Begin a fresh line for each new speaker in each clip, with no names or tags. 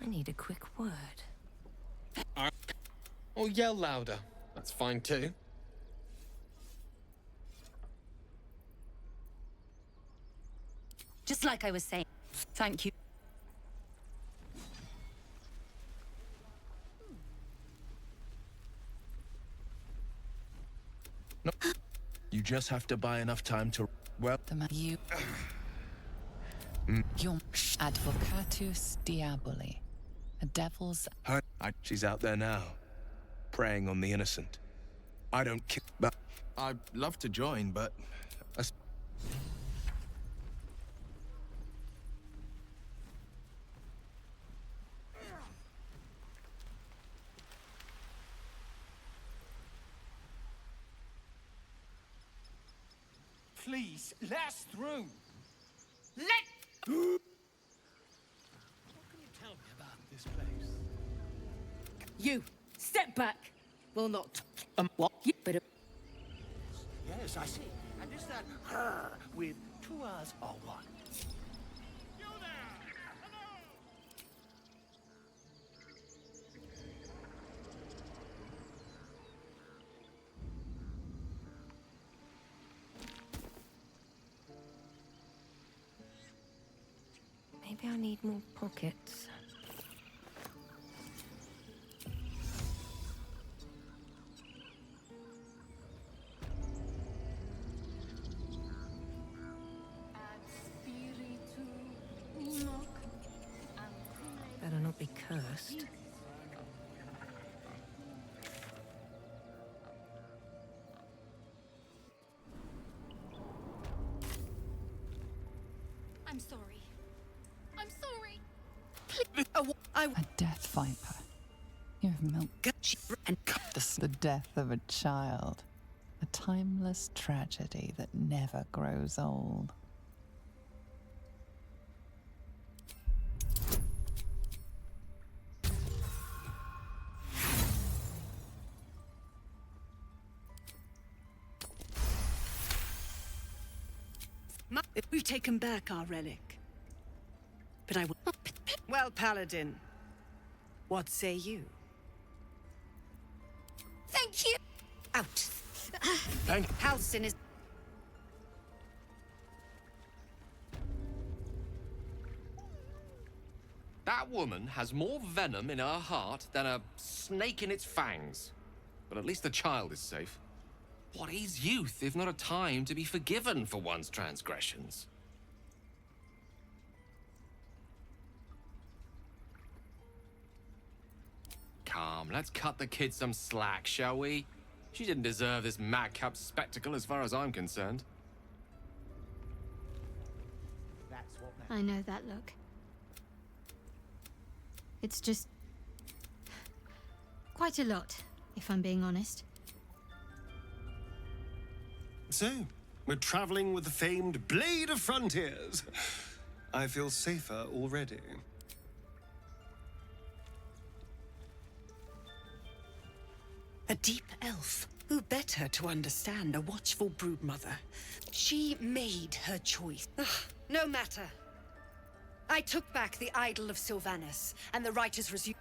I need a quick word.
Or yell louder. That's fine too.
Just like I was saying. Thank you.
No. You just have to buy enough time to... Well...
The man you... Your advocatus diaboli. A devil's...
She's out there now, preying on the innocent. I don't care, but I'd love to join, but...
Please, let us through.
Let...
What can you tell me about this place?
You! Step back! Will not... what? You better...
Yes, I see. And is that her with 2 R's or 1? You there! Hello!
Maybe I need more pockets. Better not be cursed.
I'm sorry. I'm sorry.
A death viper. You have milked and the death of a child. A timeless tragedy that never grows old.
We've taken back our relic. But I will... Well, Paladin, what say you?
Thank you.
Out. Halcyon is...
That woman has more venom in her heart than a snake in its fangs. But at least the child is safe. What is youth if not a time to be forgiven for one's transgressions? Come, let's cut the kid some slack, shall we? She didn't deserve this madcap spectacle as far as I'm concerned.
That's what
I know that look. It's just... quite a lot, if I'm being honest.
So, we're traveling with the famed Blade of Frontiers. I feel safer already.
A deep elf. Who better to understand a watchful broodmother? She made her choice. No matter. I took back the idol of Sylvanus, and the righteous resumed.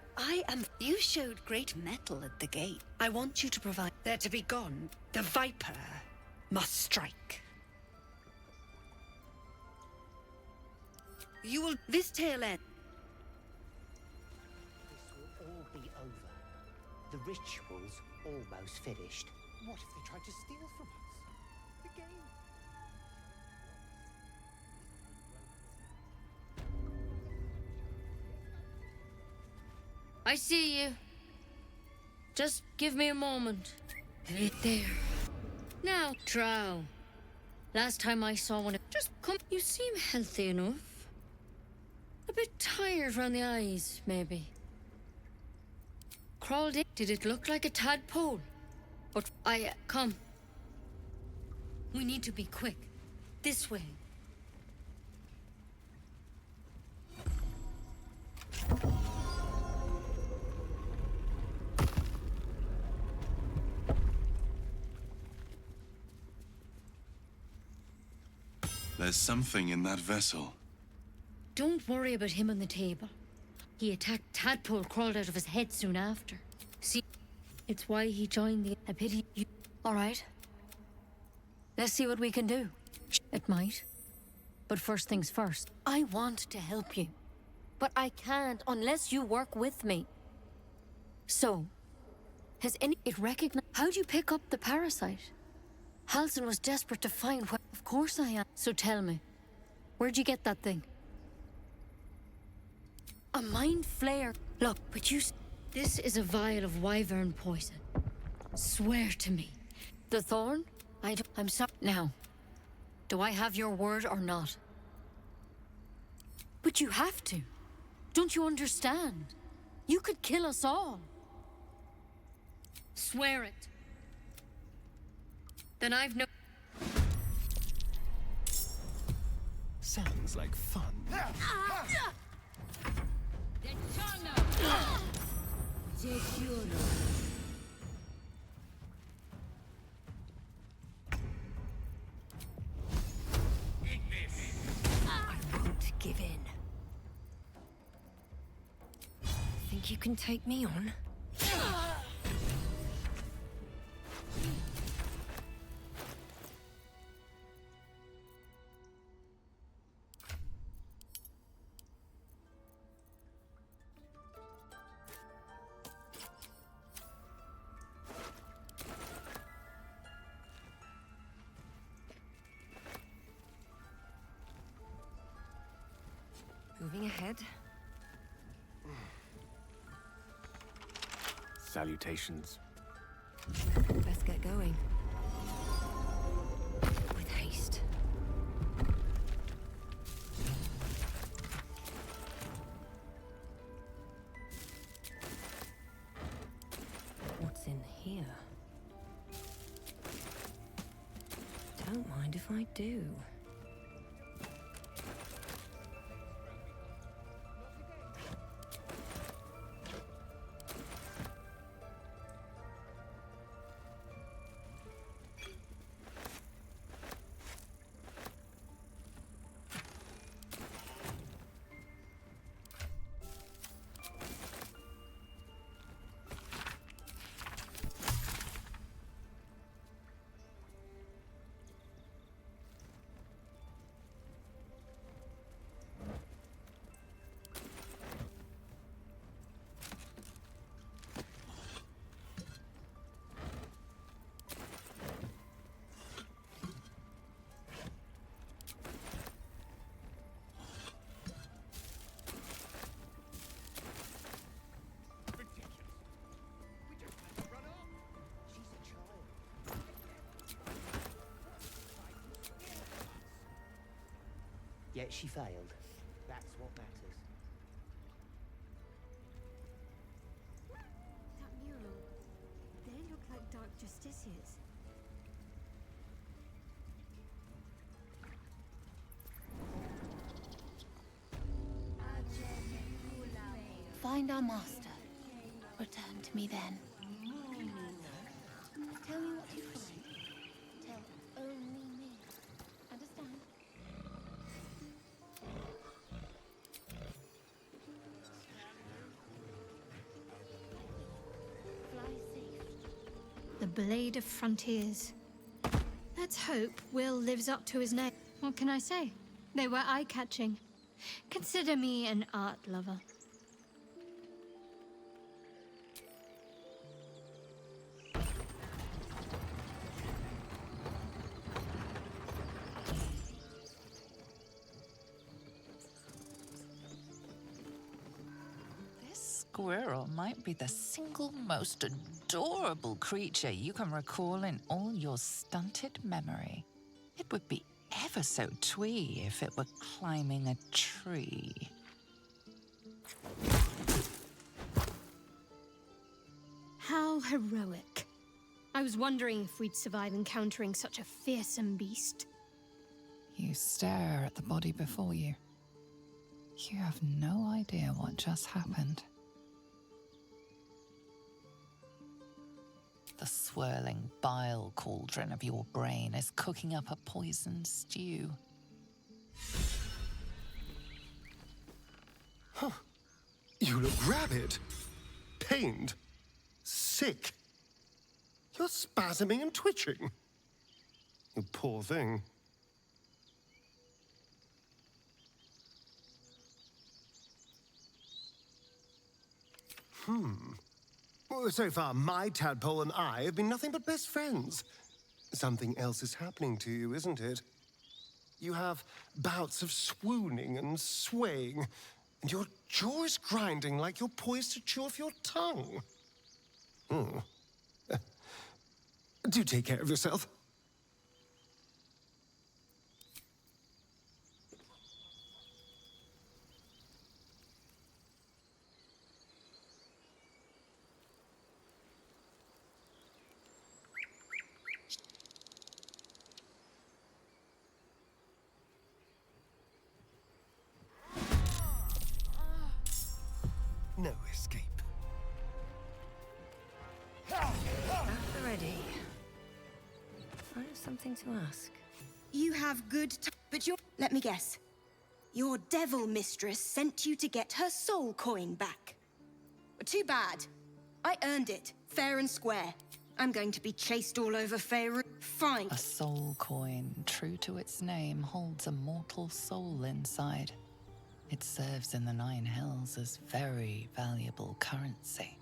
You showed great mettle at the gate. I want you to provide... They're to be gone. The Viper must strike. You will... This tail end...
This will all be over. The ritual's almost finished. What if they tried to steal from us? The game.
I see you. Just give me a moment. Right there. Now, Drow. Last time I saw one, just come. You seem healthy enough. A bit tired round the eyes, maybe. Crawled in. Did it look like a tadpole? But come. We need to be quick. This way.
There's something in that vessel.
Don't worry about him on the table. He attacked Tadpole crawled out of his head soon after. See, it's why he joined the... I pity you. All right. Let's see what we can do. It might. But first things first. I want to help you. But I can't unless you work with me. So, has any... It recognized... How'd you pick up the parasite? Halsin was desperate to find what... Of course I am. So tell me, where'd you get that thing? A mind flare. Look, but you... This is a vial of wyvern poison. Swear to me. The thorn? I'm sorry. Now, do I have your word or not? But you have to. Don't you understand? You could kill us all. Swear it. Then I've no...
Sounds like fun.
I won't give in. Think you can take me on? Moving ahead.
Salutations.
Let's get going. With haste. What's in here? Don't mind if I do.
Yet she failed. That's what matters.
That mural, they look like dark justiciars.
Find our master. Return to me then. Tell me what you find. Tell only me. Understand? Fly safe.
The Blade of Frontiers. Let's hope Will lives up to his name. What can I say? They were eye-catching. Consider me an art lover.
Squirrel might be the single most adorable creature you can recall in all your stunted memory. It would be ever so twee if it were climbing a tree.
How heroic. I was wondering if we'd survive encountering such a fearsome beast.
You stare at the body before you. You have no idea what just happened. The swirling bile cauldron of your brain is cooking up a poisoned stew.
You look rabid, pained, sick. You're spasming and twitching. You poor thing. Well, so far, my tadpole and I have been nothing but best friends. Something else is happening to you, isn't it? You have bouts of swooning and swaying, and your jaw is grinding like you're poised to chew off your tongue. Do take care of yourself. No escape.
After ready. I have something to ask.
You have but you're... Let me guess. Your devil mistress sent you to get her soul coin back. Too bad. I earned it, fair and square. I'm going to be chased all over Faerun. Fine.
A soul coin, true to its name, holds a mortal soul inside. It serves in the Nine Hells as very valuable currency.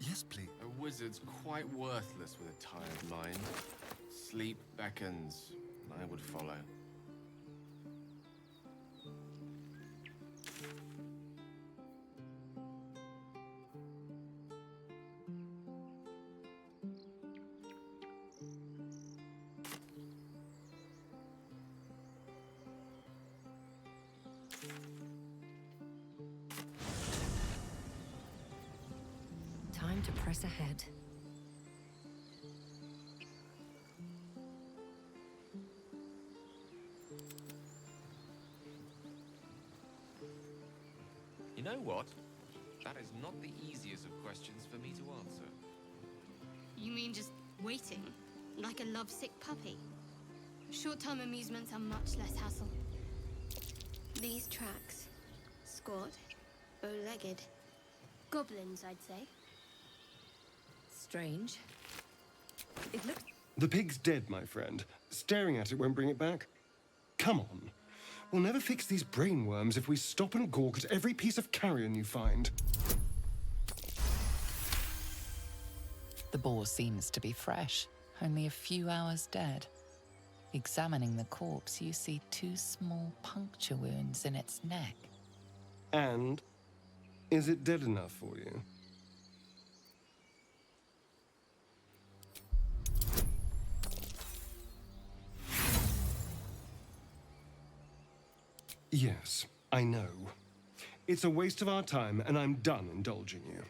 Yes, please.
A wizard's quite worthless with a tired mind. Sleep beckons, and I would follow.
Time to press ahead.
You know what? That is not the easiest of questions for me to answer.
You mean just waiting? Like a lovesick puppy? Short-term amusements are much less hassle.
These tracks. Squat. Bow-legged. Goblins, I'd say.
Strange. It looks...
The pig's dead, my friend. Staring at it won't bring it back. Come on. We'll never fix these brainworms if we stop and gawk at every piece of carrion you find.
The boar seems to be fresh, only a few hours dead. Examining the corpse, you see 2 small puncture wounds in its neck.
And is it dead enough for you? Yes, I know. It's a waste of our time, and I'm done indulging you.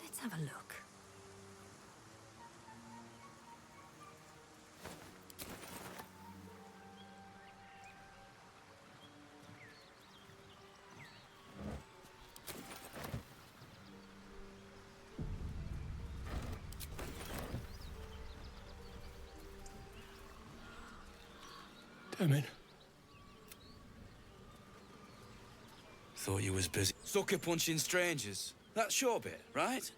Let's have a look.
Damn it. Thought you was busy. Sucker punching strangers. That's your bit, right?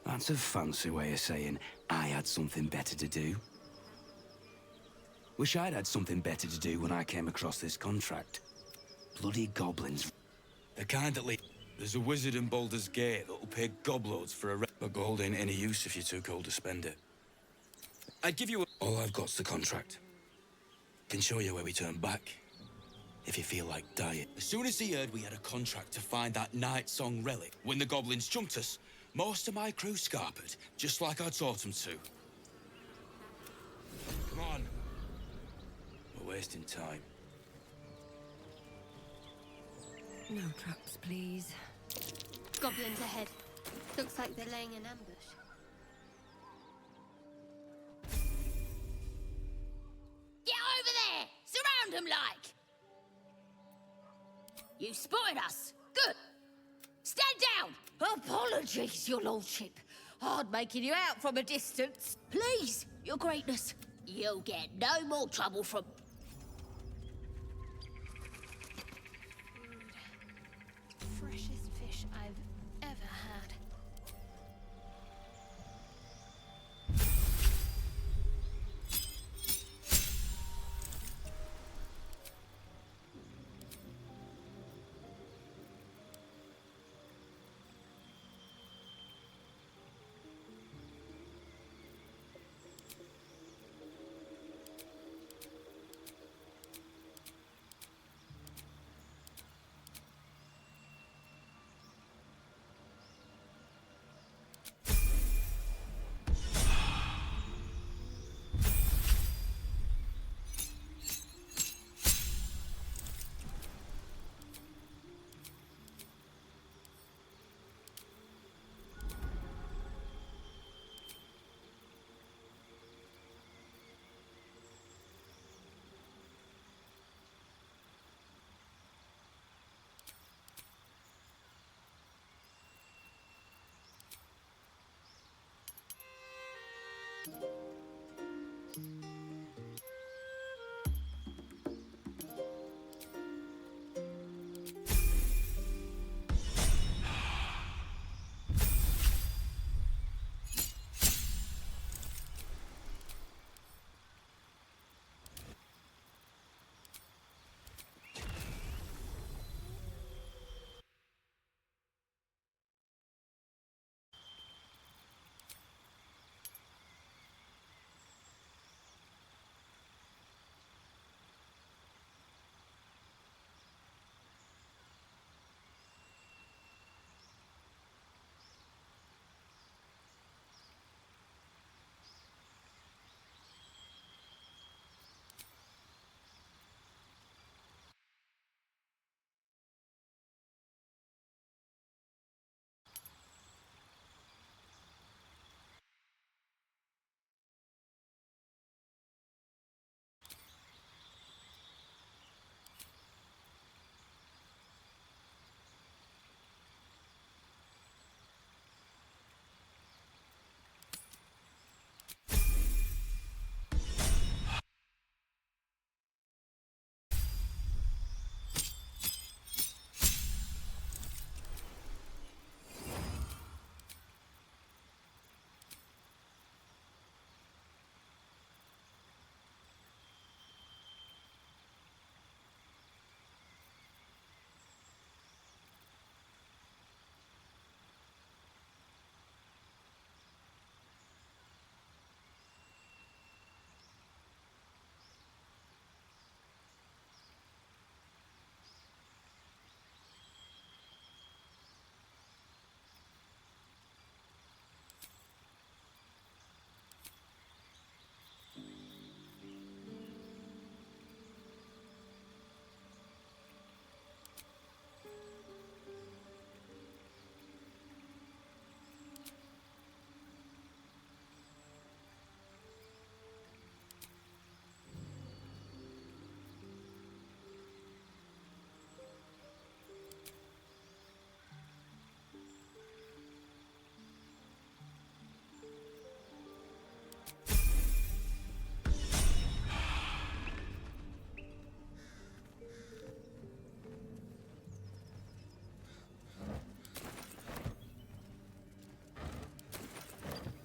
That's a fancy way of saying I had something better to do. Wish I'd had something better to do when I came across this contract. Bloody goblins.
The kind that lead. There's a wizard in Baldur's Gate that'll pay gobloads for a but gold ain't any use if you're too cold to spend it. I'd give you all I've got's the contract. Can show you where we turn back, if you feel like dying. As soon as he heard we had a contract to find that Night Song relic, when the goblins jumped us, most of my crew scarpered, just like I taught them to. Come on. We're wasting time.
No traps, please.
Goblins ahead. Looks like they're laying an ambush.
Yeah! 'em like? You spotted us. Good. Stand down. Apologies, your lordship. Hard making you out from a distance. Please, your greatness. You'll get no more trouble from...
Freshest fish I've ever had.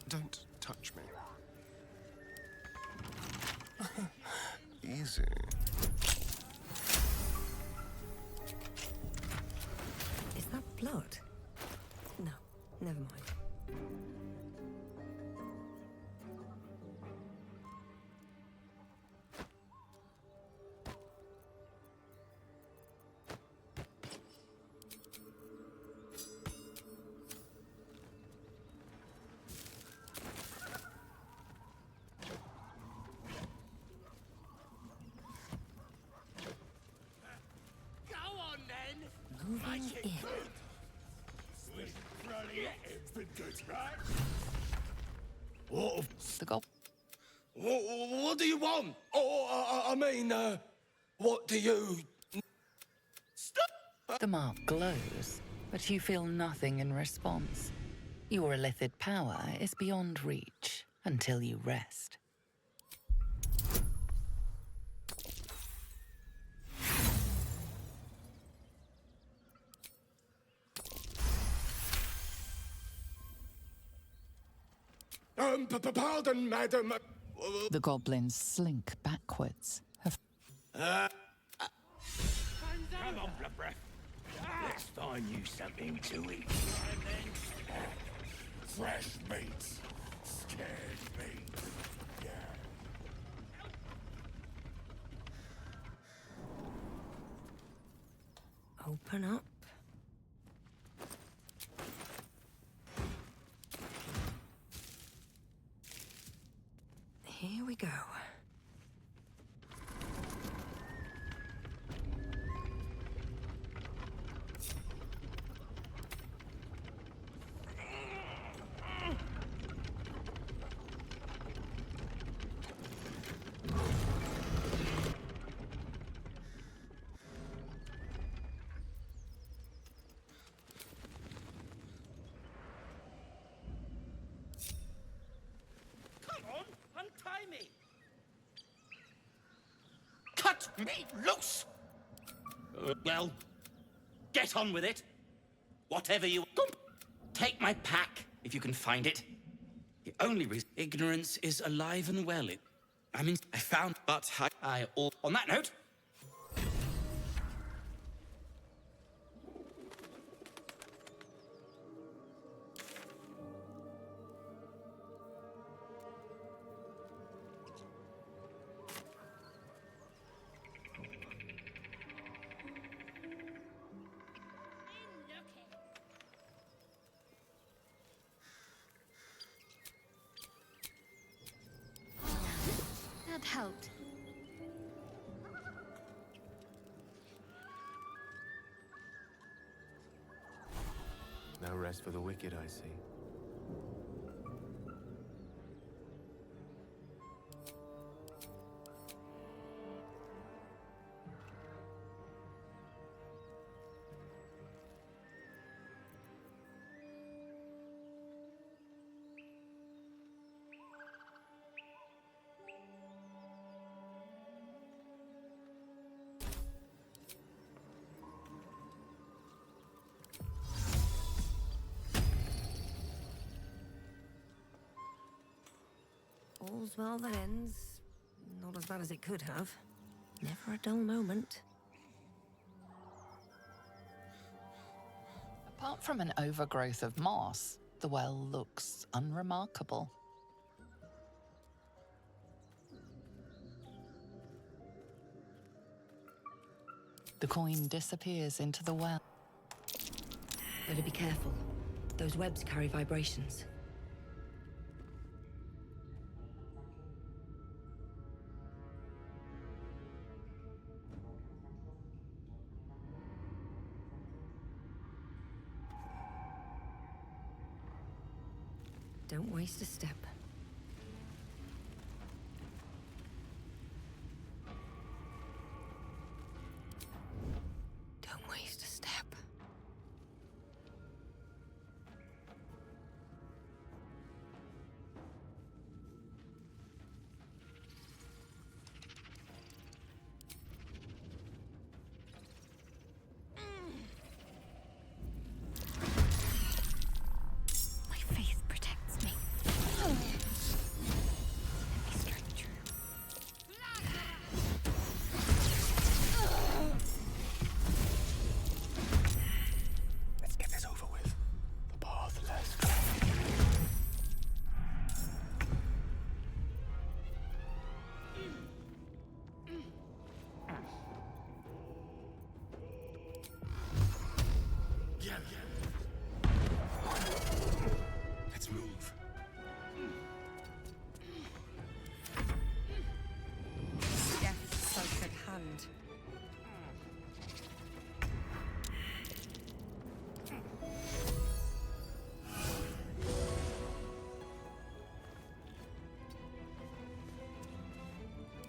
Don't touch me. Easy.
Is that blood? No, never mind. Moving in.
What do you want? Oh, I mean, What do you...
The mark glows, but you feel nothing in response. Your illithid power is beyond reach until you rest.
Pardon, madam.
The goblins slink backwards.
Come on, blood breath. Let's find you something to eat. Fresh meats. Scared meats.
Open up. Here we go.
Come on, untie me. Cut me loose! Well, get on with it. Whatever you... Take my pack, if you can find it. The only reason...
Ignorance is alive and well. I found...
But on that note...
That helped.
No rest for the wicked, I see.
All's well that ends. Not as bad as it could have. Never a dull moment.
Apart from an overgrowth of moss, the well looks unremarkable. The coin disappears into the well.
Better be careful. Those webs carry vibrations. Don't waste a step. Don't waste a step. My faith protects me. Let me strike true.
Let's get this over with. The path less traveled. Let's move.
Death's sacred hand.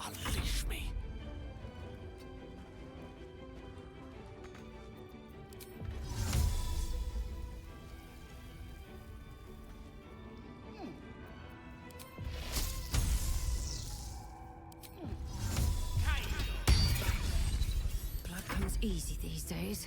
Unleash me.
easy these days.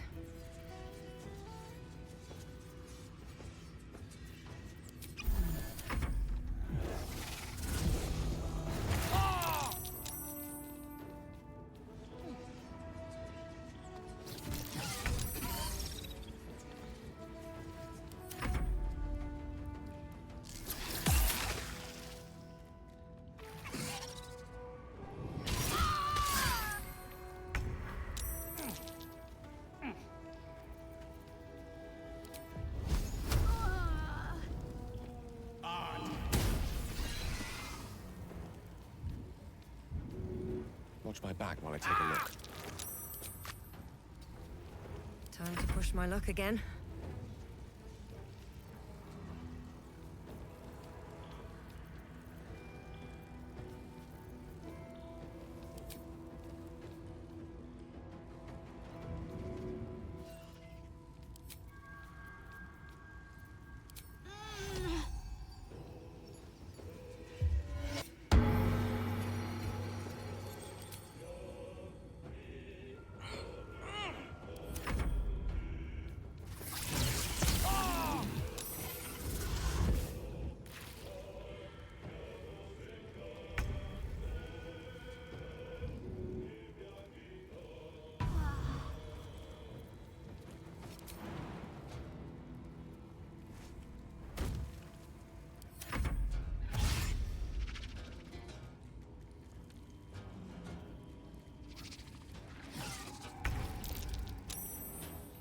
Watch my back while I take a look.
Time to push my luck again.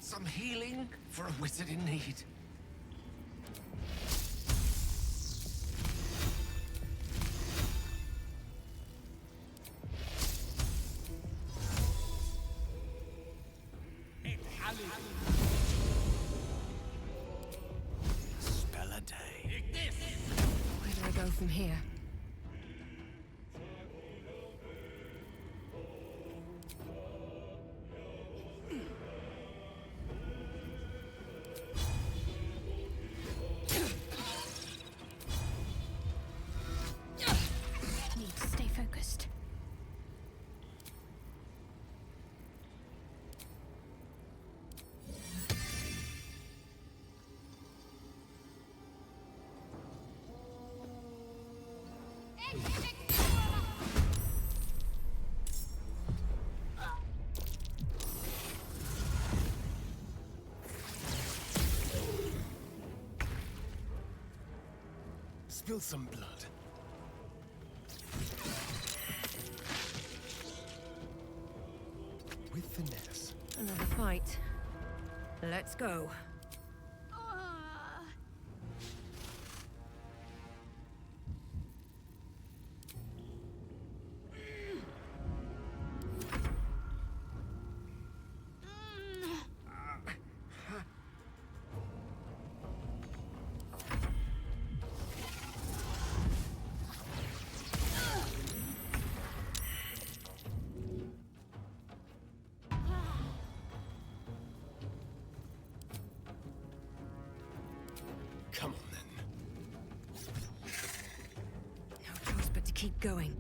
Some healing for a wizard in need.
Spell a day.
Where do I go from here?
Need to stay focused.
Spill some blood. With finesse.
Another fight. Let's go.
Come on, then.
No choice but to keep going.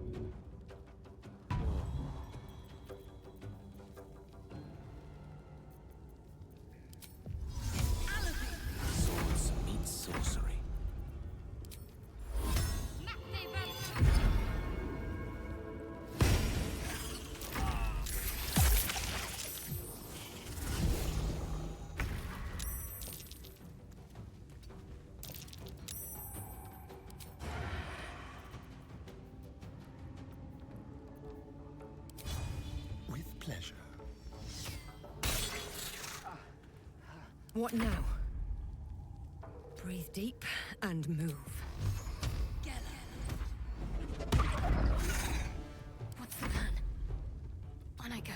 Swords meet sorcery.
With pleasure.
What now? Breathe deep and move. What's the plan? On I go.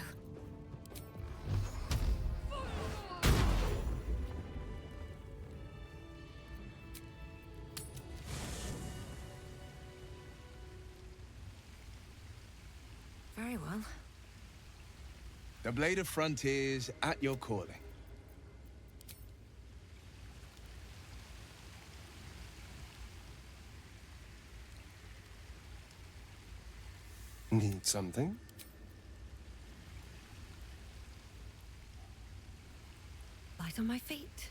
Very well.
The Blade of Frontiers at your calling.
Need something?
right on my feet.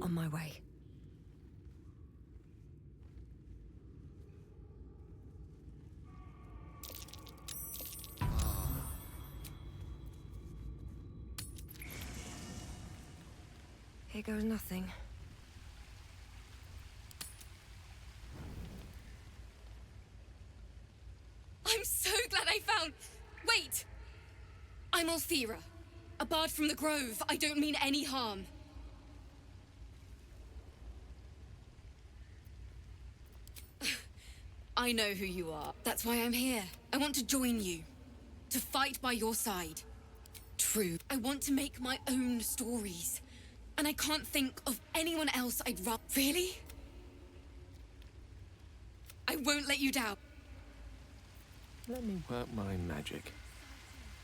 On my way. Here goes nothing.
I'm so glad I found... Wait! I'm Althira, a bard from the Grove. I don't mean any harm. I know who you are. That's why I'm here. I want to join you. To fight by your side. True. I want to make my own stories. And I can't think of anyone else I'd rather... Really? I won't let you down.
Let me work my magic.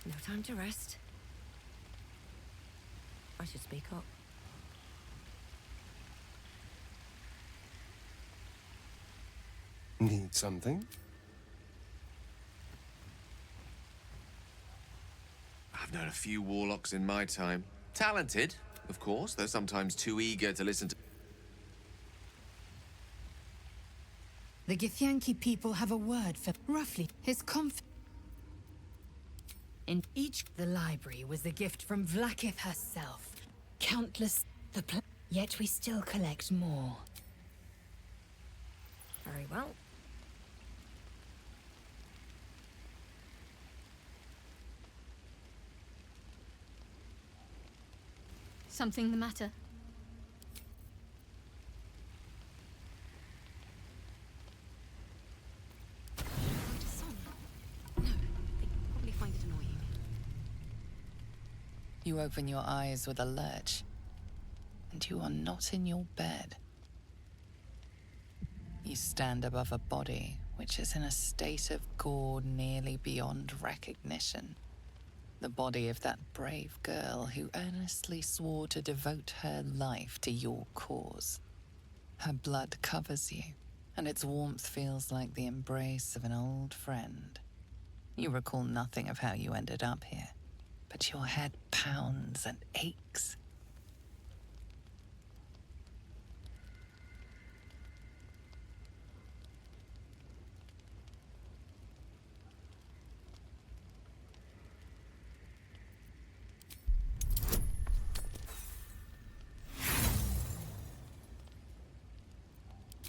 No time to rest. I should speak up.
Need something?
I've known a few warlocks in my time. Talented, of course, though sometimes too eager to listen to...
The Githyanki people have a word for roughly his In each, the library was a gift from Vlaakith herself. Countless yet we still collect more.
Very well.
Something the matter?
Probably find it annoying.
You open your eyes with a lurch, and you are not in your bed. You stand above a body which is in a state of gore nearly beyond recognition. The body of that brave girl who earnestly swore to devote her life to your cause. Her blood covers you, and its warmth feels like the embrace of an old friend. You recall nothing of how you ended up here, but your head pounds and aches.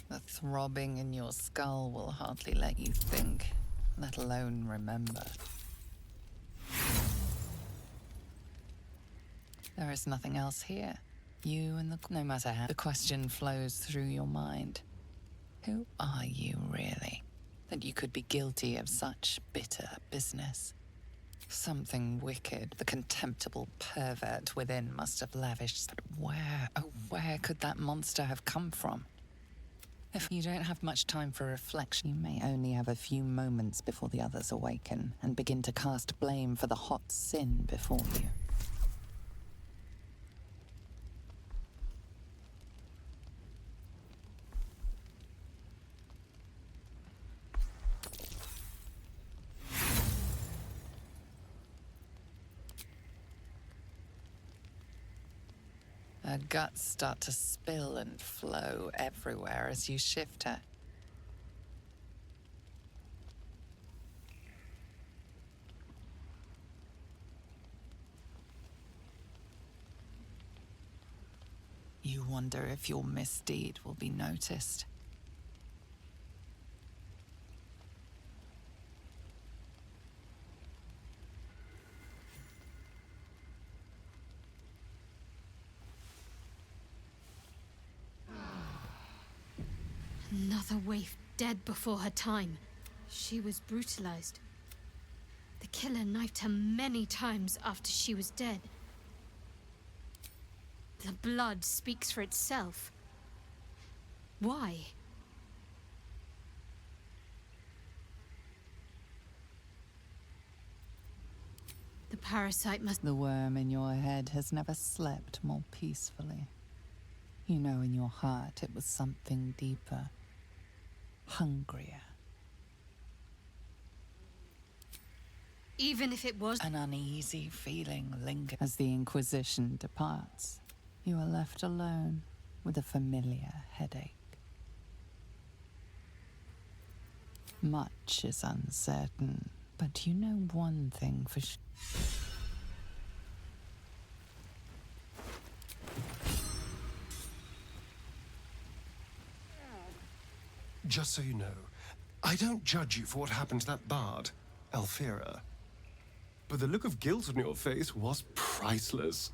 The throbbing in your skull will hardly let you think, let alone remember. There is nothing else here. You and no matter how the question flows through your mind. Who are you really, that you could be guilty of such bitter business? Something wicked, the contemptible pervert within must have lavished. But where, oh where could that monster have come from? If you don't have much time for reflection, you may only have a few moments before the others awaken and begin to cast blame for the hot sin before you. Her guts start to spill and flow everywhere as you shift her. You wonder if your misdeed will be noticed.
Another waif dead before her time. She was brutalized. The killer knifed her many times after she was dead. The blood speaks for itself. Why? The parasite must...
The worm in your head has never slept more peacefully. You know in your heart it was something deeper, hungrier.
Even if it was...
An uneasy feeling lingers. As the Inquisition departs, you are left alone with a familiar headache. Much is uncertain, but you know one thing for sure.
Just so you know, I don't judge you for what happened to that bard, Alfira. But the look of guilt on your face was priceless.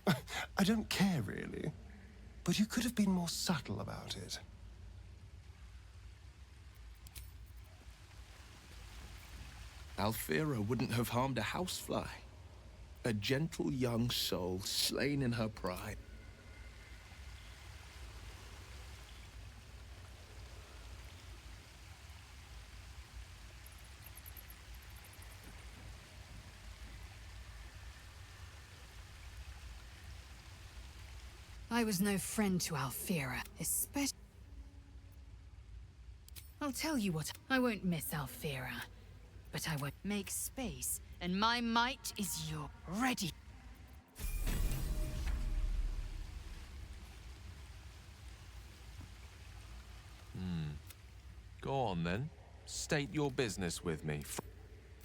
I don't care, really. But you could have been more subtle about it.
Alfira wouldn't have harmed a housefly. A gentle young soul slain in her pride.
I was no friend to Alfira, especially... I'll tell you what, I won't miss Alfira, but I won't make space, and my might is your ready.
Go on, then. State your business with me.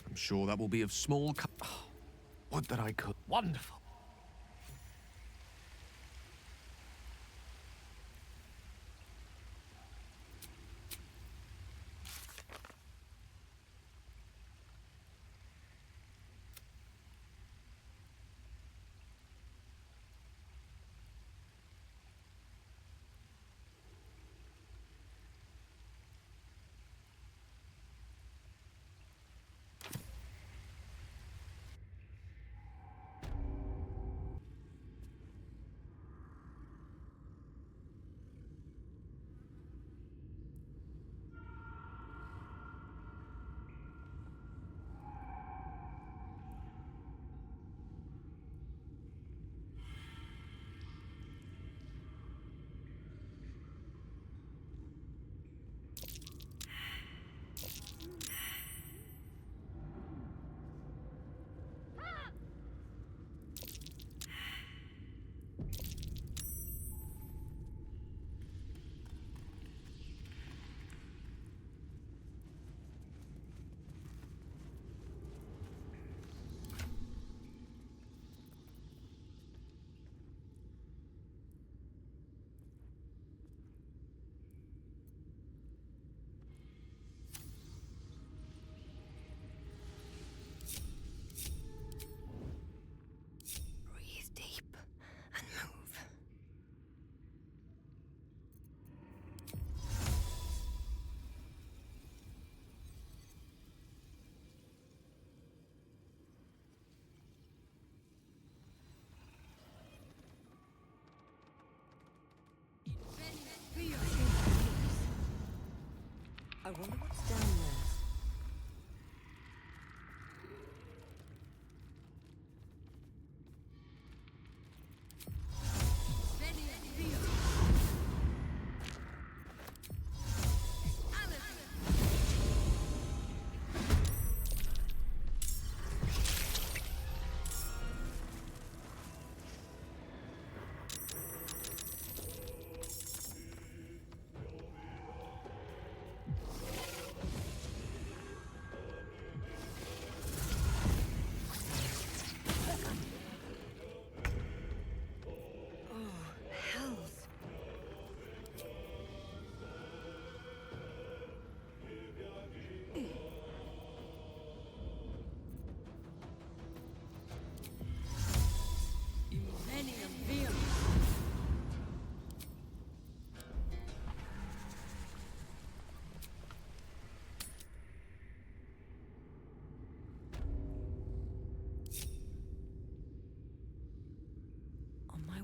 I'm sure that will be of small would that I could. Wonderful.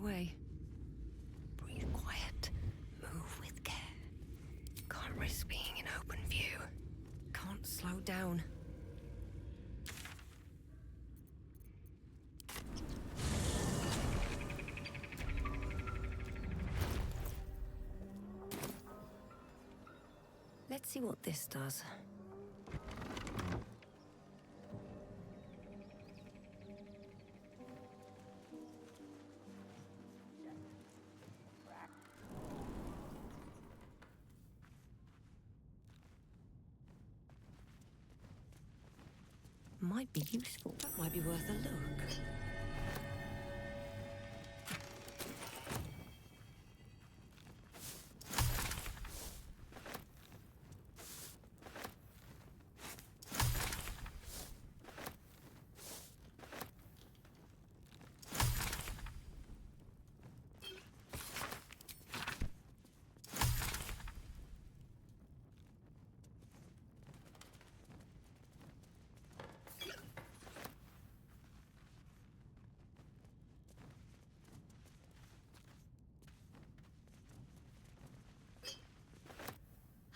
way. Breathe quiet. Move with care. Can't risk being in open view. Can't slow down. Let's see what this does. Might be useful. That might be worth a look.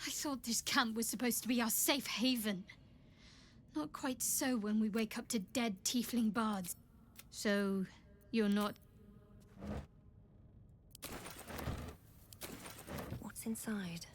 I thought this camp was supposed to be our safe haven. Not quite so when we wake up to dead tiefling bards. So, you're not...
What's inside?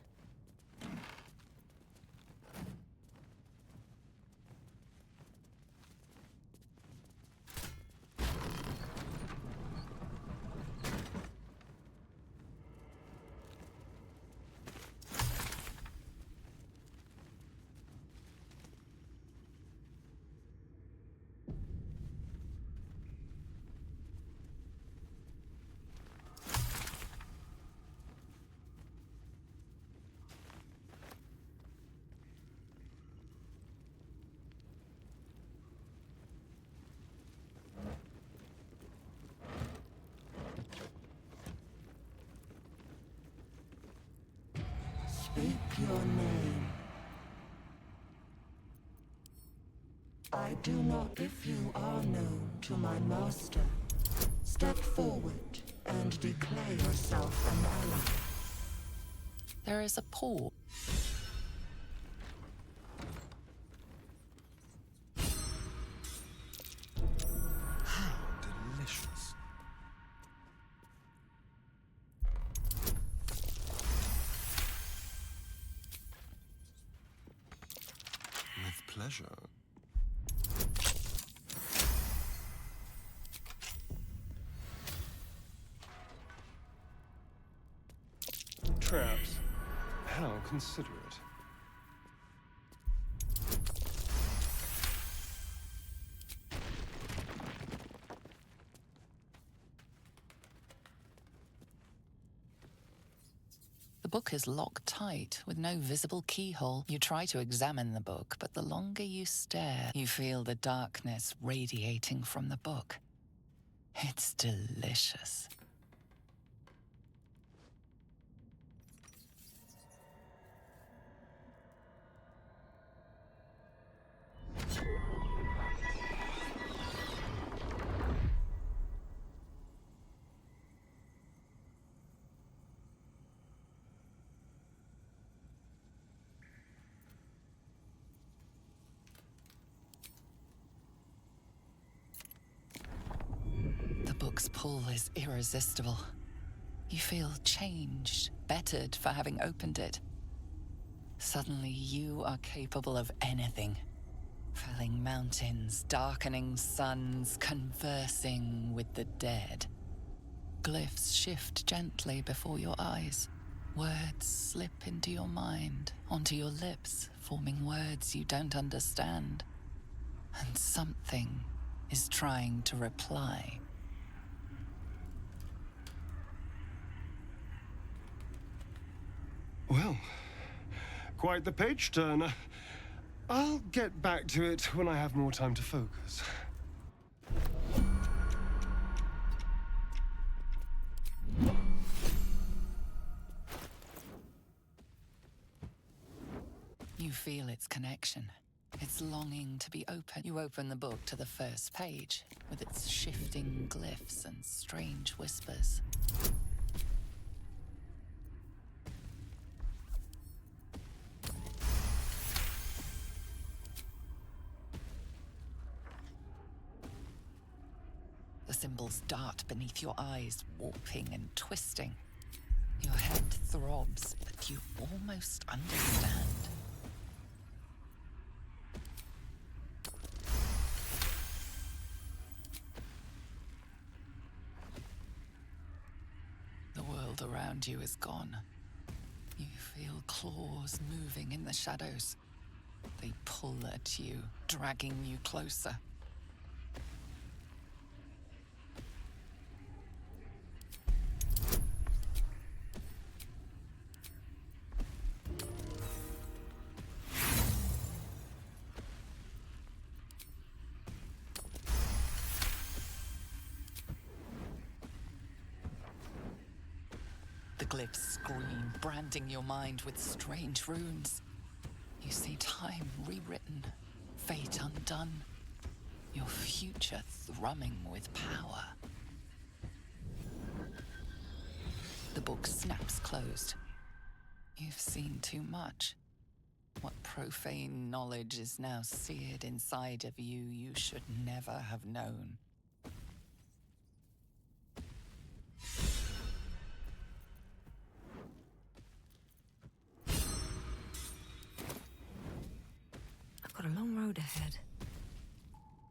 Speak your name. I do not if you are known to my master. Step forward and declare yourself an ally.
There is a pause.
Delicious. With pleasure. Traps. How considerate.
The book is locked tight, with no visible keyhole. You try to examine the book, but the longer you stare, you feel the darkness radiating from the book. It's delicious. The book's pull is irresistible. You feel changed, bettered for having opened it. Suddenly, you are capable of anything. Felling mountains, darkening suns, conversing with the dead. Glyphs shift gently before your eyes. Words slip into your mind, onto your lips, forming words you don't understand. And something is trying to reply.
Well, quite the page turner. I'll get back to it when I have more time to focus.
You feel its connection. It's longing to be open. You open the book to the first page, with its shifting glyphs and strange whispers. The symbols dart beneath your eyes, warping and twisting. Your head throbs, but you almost understand. The world around you is gone. You feel claws moving in the shadows. They pull at you, dragging you closer. The glyphs scream, branding your mind with strange runes. You see time rewritten, fate undone, your future thrumming with power. The book snaps closed. You've seen too much. What profane knowledge is now seared inside of you you should never have known.
I've got a long road ahead.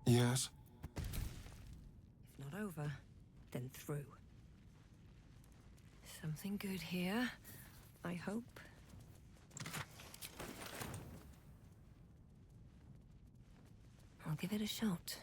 Yes?
If not over, then through. Something good here, I hope. I'll give it a shot.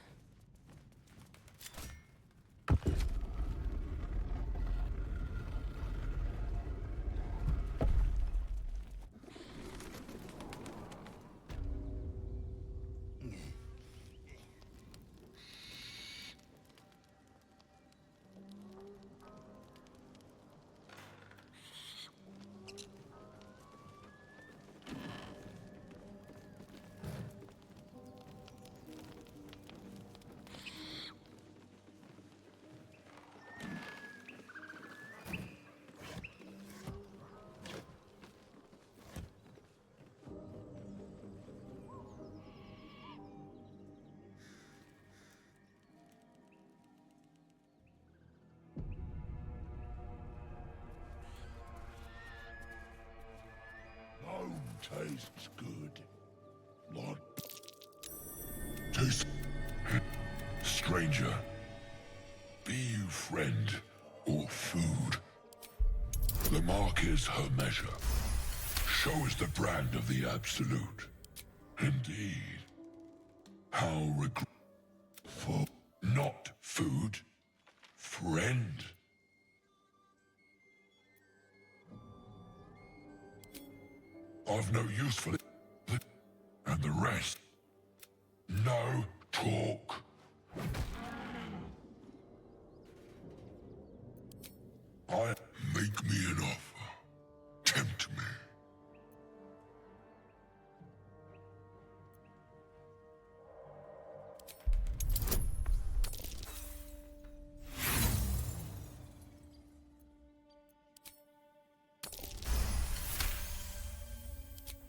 Tastes good. Lot. Taste. Stranger. Be you friend or food. The mark is her measure. Show is the brand of the absolute. Indeed. How regret for not food. Friend. I've no use for it. And the rest. No talk. Make me an offer. Tempt me.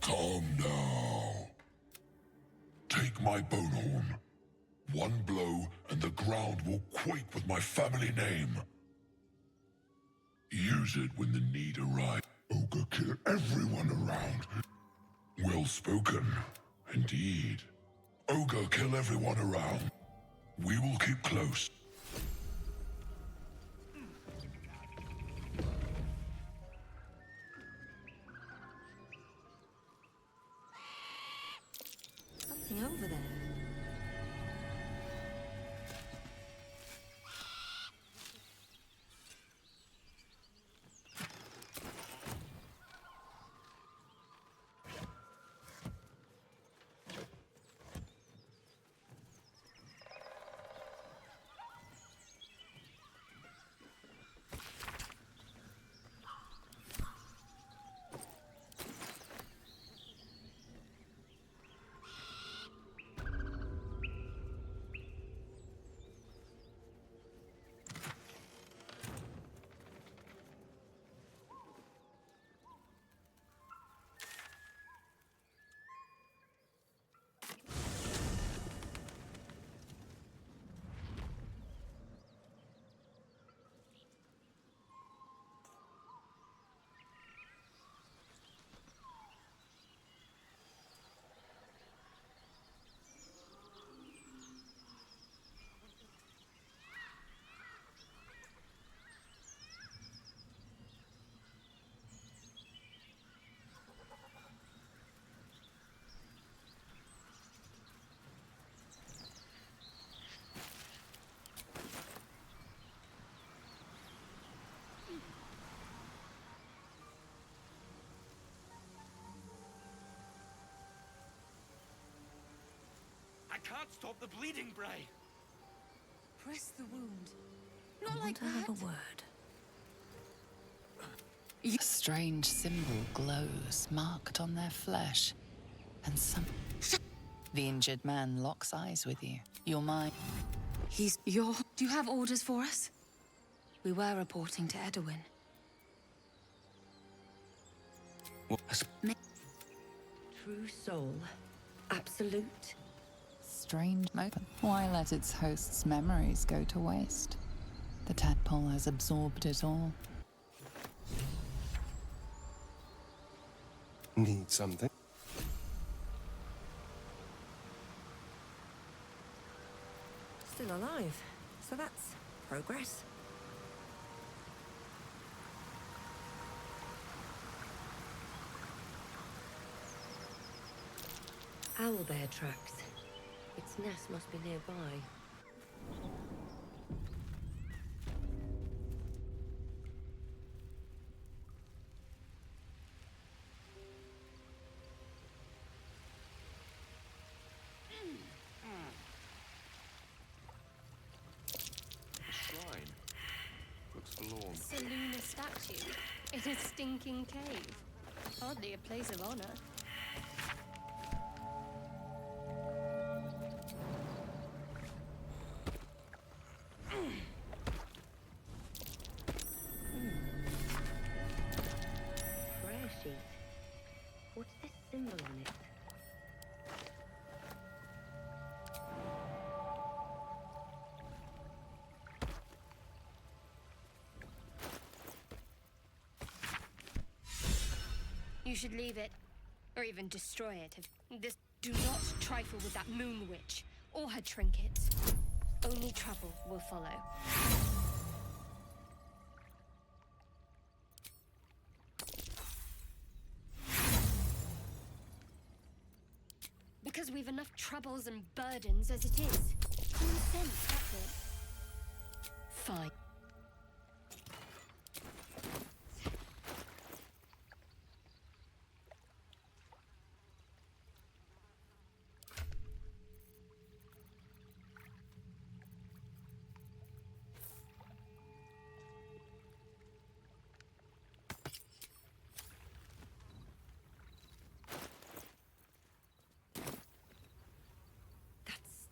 Come now. Take my bone horn. One blow, and the ground will quake with my family name. Use it when the need arrives. Ogre kill everyone around. Well spoken, indeed. Ogre kill everyone around. We will keep close.
Something over there.
can't stop the bleeding, Bray.
Press the wound.
I
Not
want
like
to have
that.
a word.
A strange symbol glows, marked on their flesh, and some. The injured man locks eyes with you. Your mind.
He's your. Do you have orders for us? We were reporting to Edwin.
True soul. Absolute.
Strange moment. Why let its host's memories go to waste? The tadpole has absorbed it all.
Need something?
Still alive. So that's progress. Owlbear tracks. Its nest must be nearby.
Shrine. Looks forlorn.
Seluna statue in a stinking cave. Hardly a place of honor.
Prayer sheet. What's this symbol on it?
You should leave it, or even destroy it. Do not trifle with that moon witch or her trinkets. Only trouble will follow. Because we've enough troubles and burdens as it is. Common sense, that's it. Fine.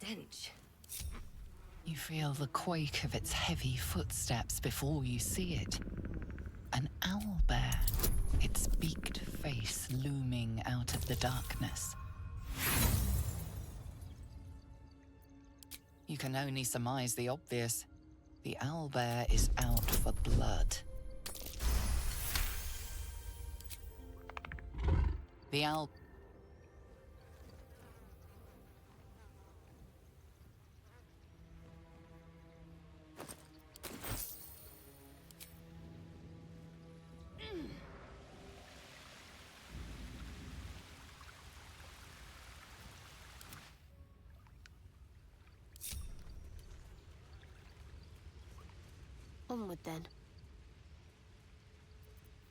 Stench.
You feel the quake of its heavy footsteps before you see it. An owlbear, its beaked face looming out of the darkness. You can only surmise the obvious. The owlbear is out for blood. The owl...
Onward then.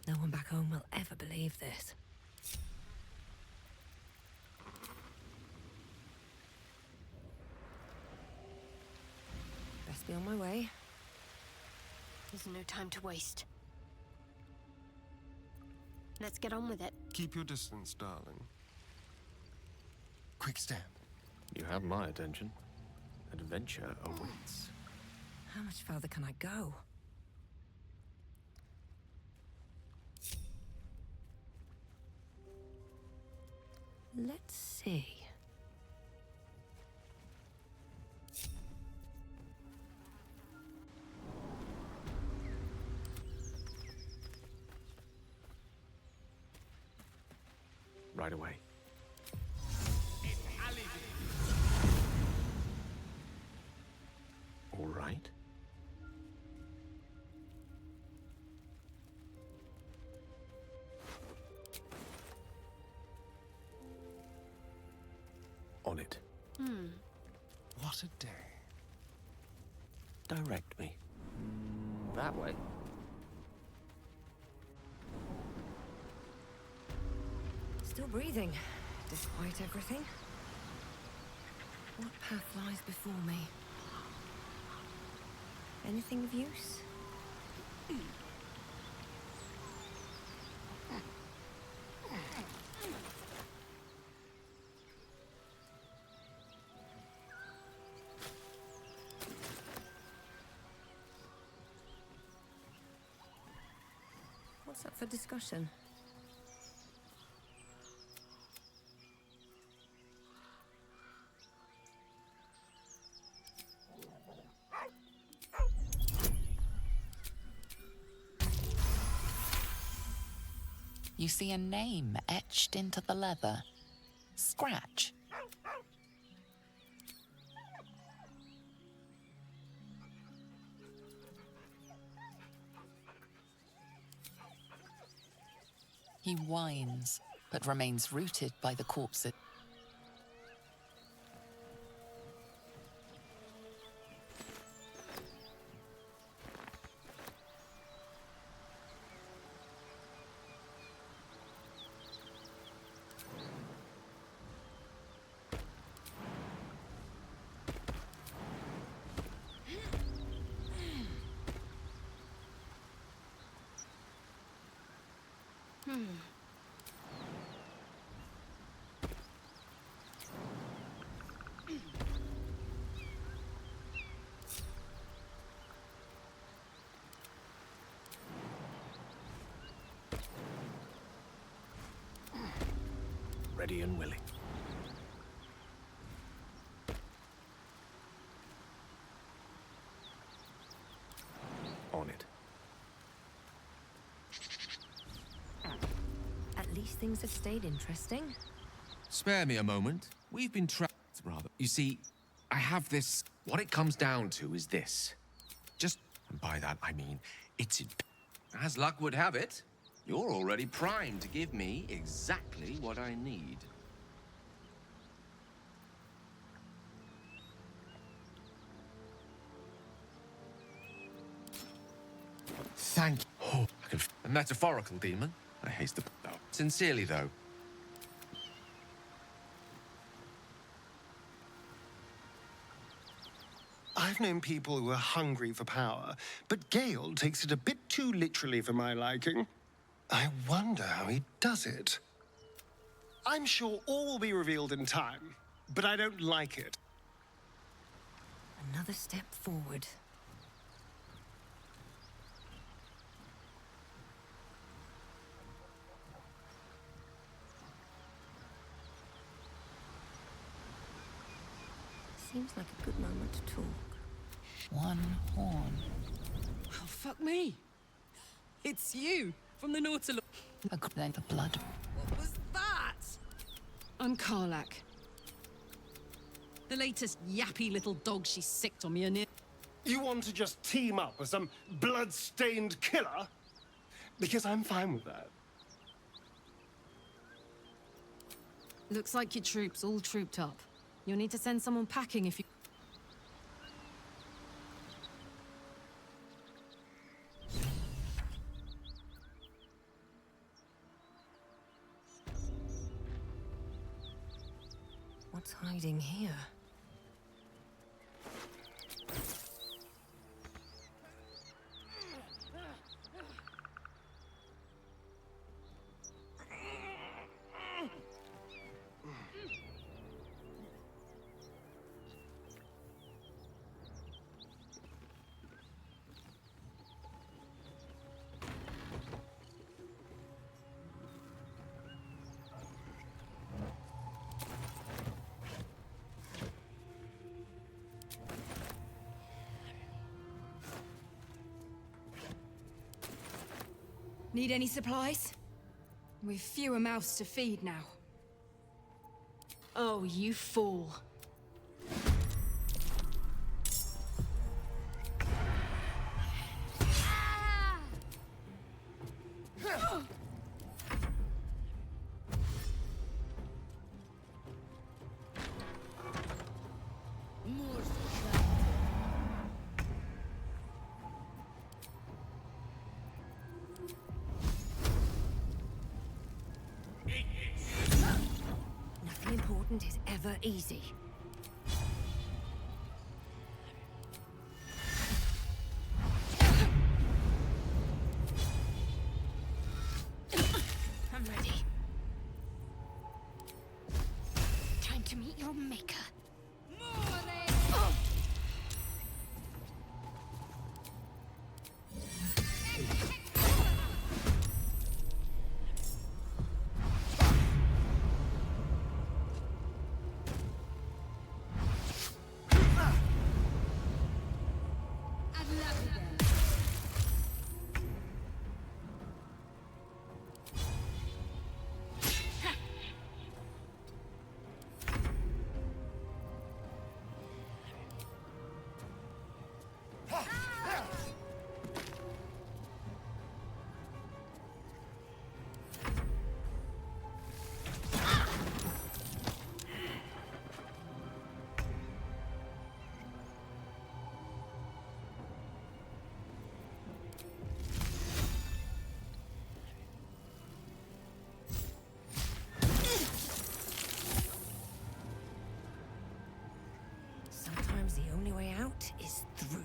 No one back home will ever believe this. Best be on my way.
There's no time to waste. Let's get on with it.
Keep your distance, darling. Quick step.
You have my attention. Adventure awaits.
How much further can I go? Let's see.
Right away. All right. On it.
What a day.
Direct me. That way.
Still breathing, despite everything. What path lies before me? Anything of use? What's up for discussion?
You see a name etched into the leather. Scratch. He whines, but remains rooted by the corpse.
Ready and willing. On it.
At least things have stayed interesting.
Spare me a moment. We've been trapped, rather. You see, I have this... What it comes down to is this. Just, and by that I mean, it's in... As luck would have it, you're already primed to give me exactly what I need. Thank you. Oh, I can... A metaphorical demon. I haste the... No. Sincerely, though.
I've known people who are hungry for power, but Gale takes it a bit too literally for my liking. I wonder how he does it. I'm sure all will be revealed in time, but I don't like it.
Another step forward. Seems like a good moment to talk.
One horn.
Oh, fuck me. It's you, from the Nautilus.
Then the blood.
What was that? I'm Karlak. The latest yappy little dog she sicked on me and it.
You want to just team up with some blood-stained killer? Because I'm fine with that.
Looks like your troops all trooped up. You'll need to send someone packing if you...
What's hiding here?
Need any supplies? We've fewer mouths to feed now.
Oh, you fool.
Nothing important is ever easy. Sometimes the only way out is through.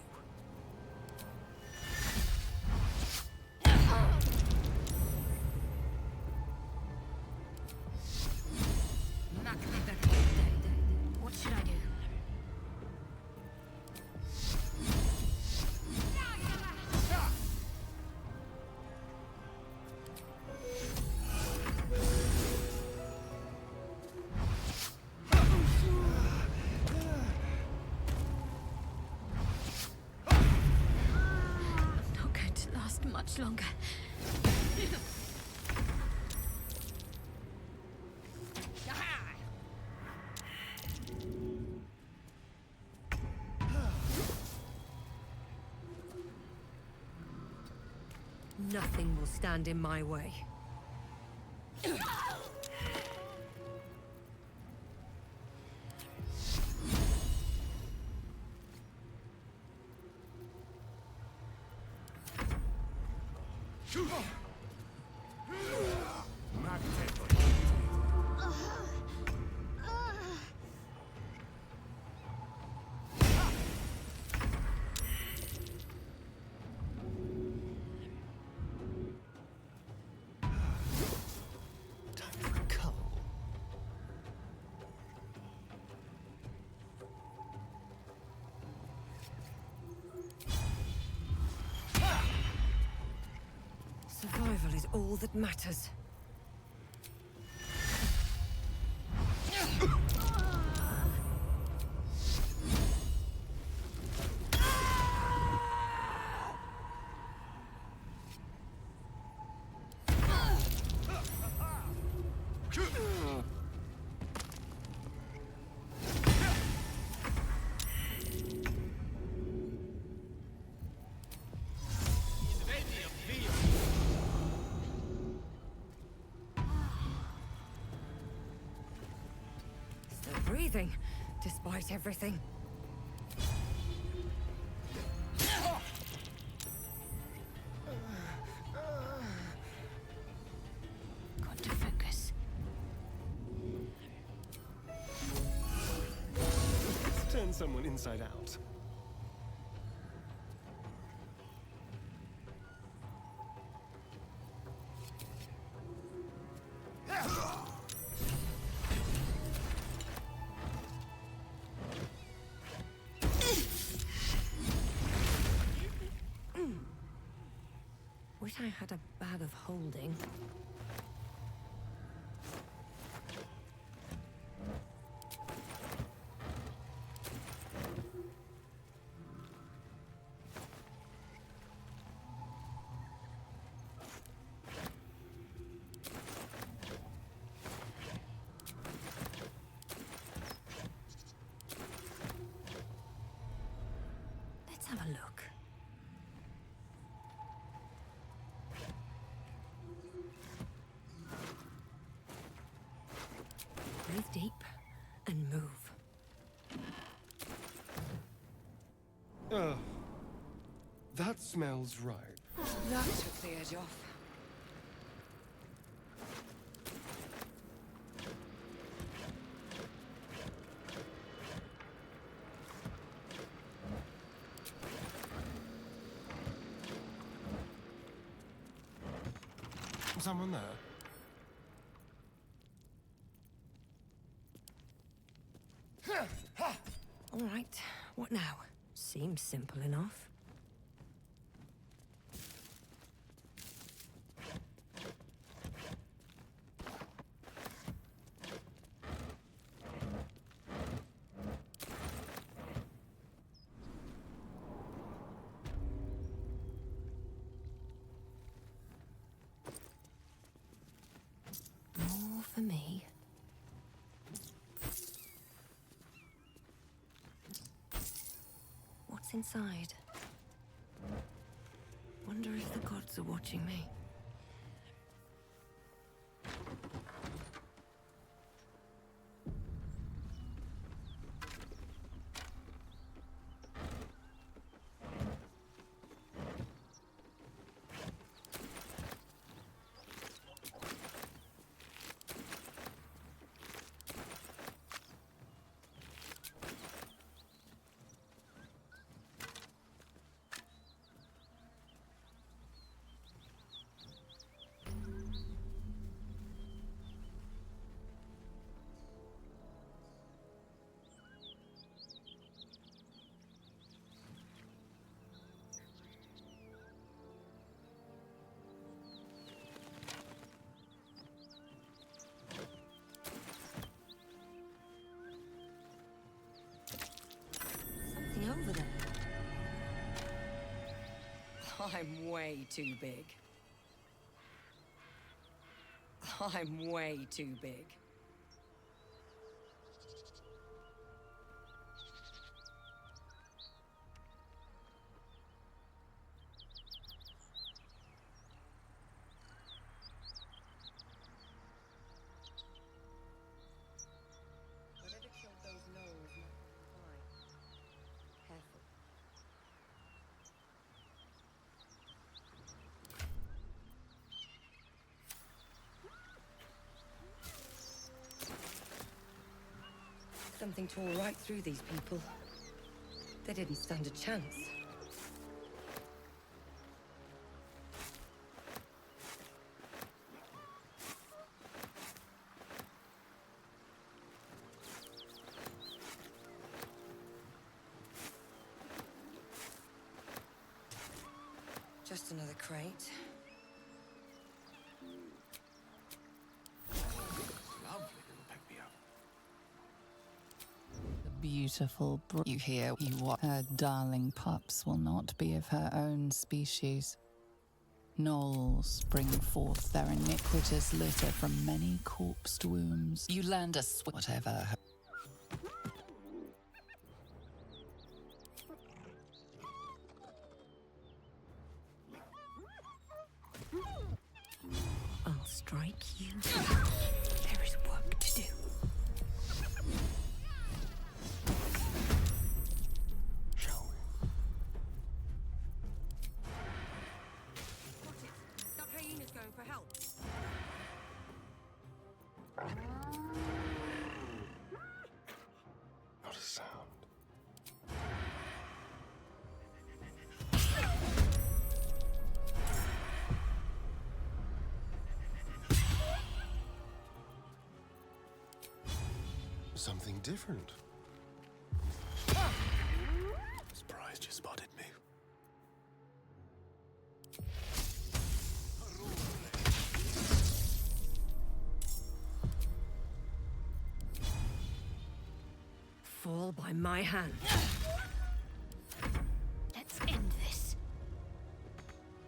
What should I do? Not going to last much longer.
Nothing will stand in my way. Survival is all that matters. Still breathing, despite everything.
Got to focus.
Let's turn someone inside out.
Wish I had a bag of holding. Let's have a look. Breathe deep and move.
That smells right.
That took the edge off.
Someone there?
All right, what now? Seems simple enough. More for me. What's inside? Wonder if the gods are watching me.
I'm way too big. I'm way too big. Whatever killed those gnomes might be fine. Careful. Something tore right through these people. They didn't stand a chance. Just another crate.
Beautiful you hear you what her darling pups will not be of her own species. Gnolls bring forth their iniquitous litter from many corpsed wombs. You land a whatever her
I'll strike you. There is work to do.
That hyena's going for help.
Not a sound. Something different.
Surprised you spotted me.
Fall by my hand.
Let's end this.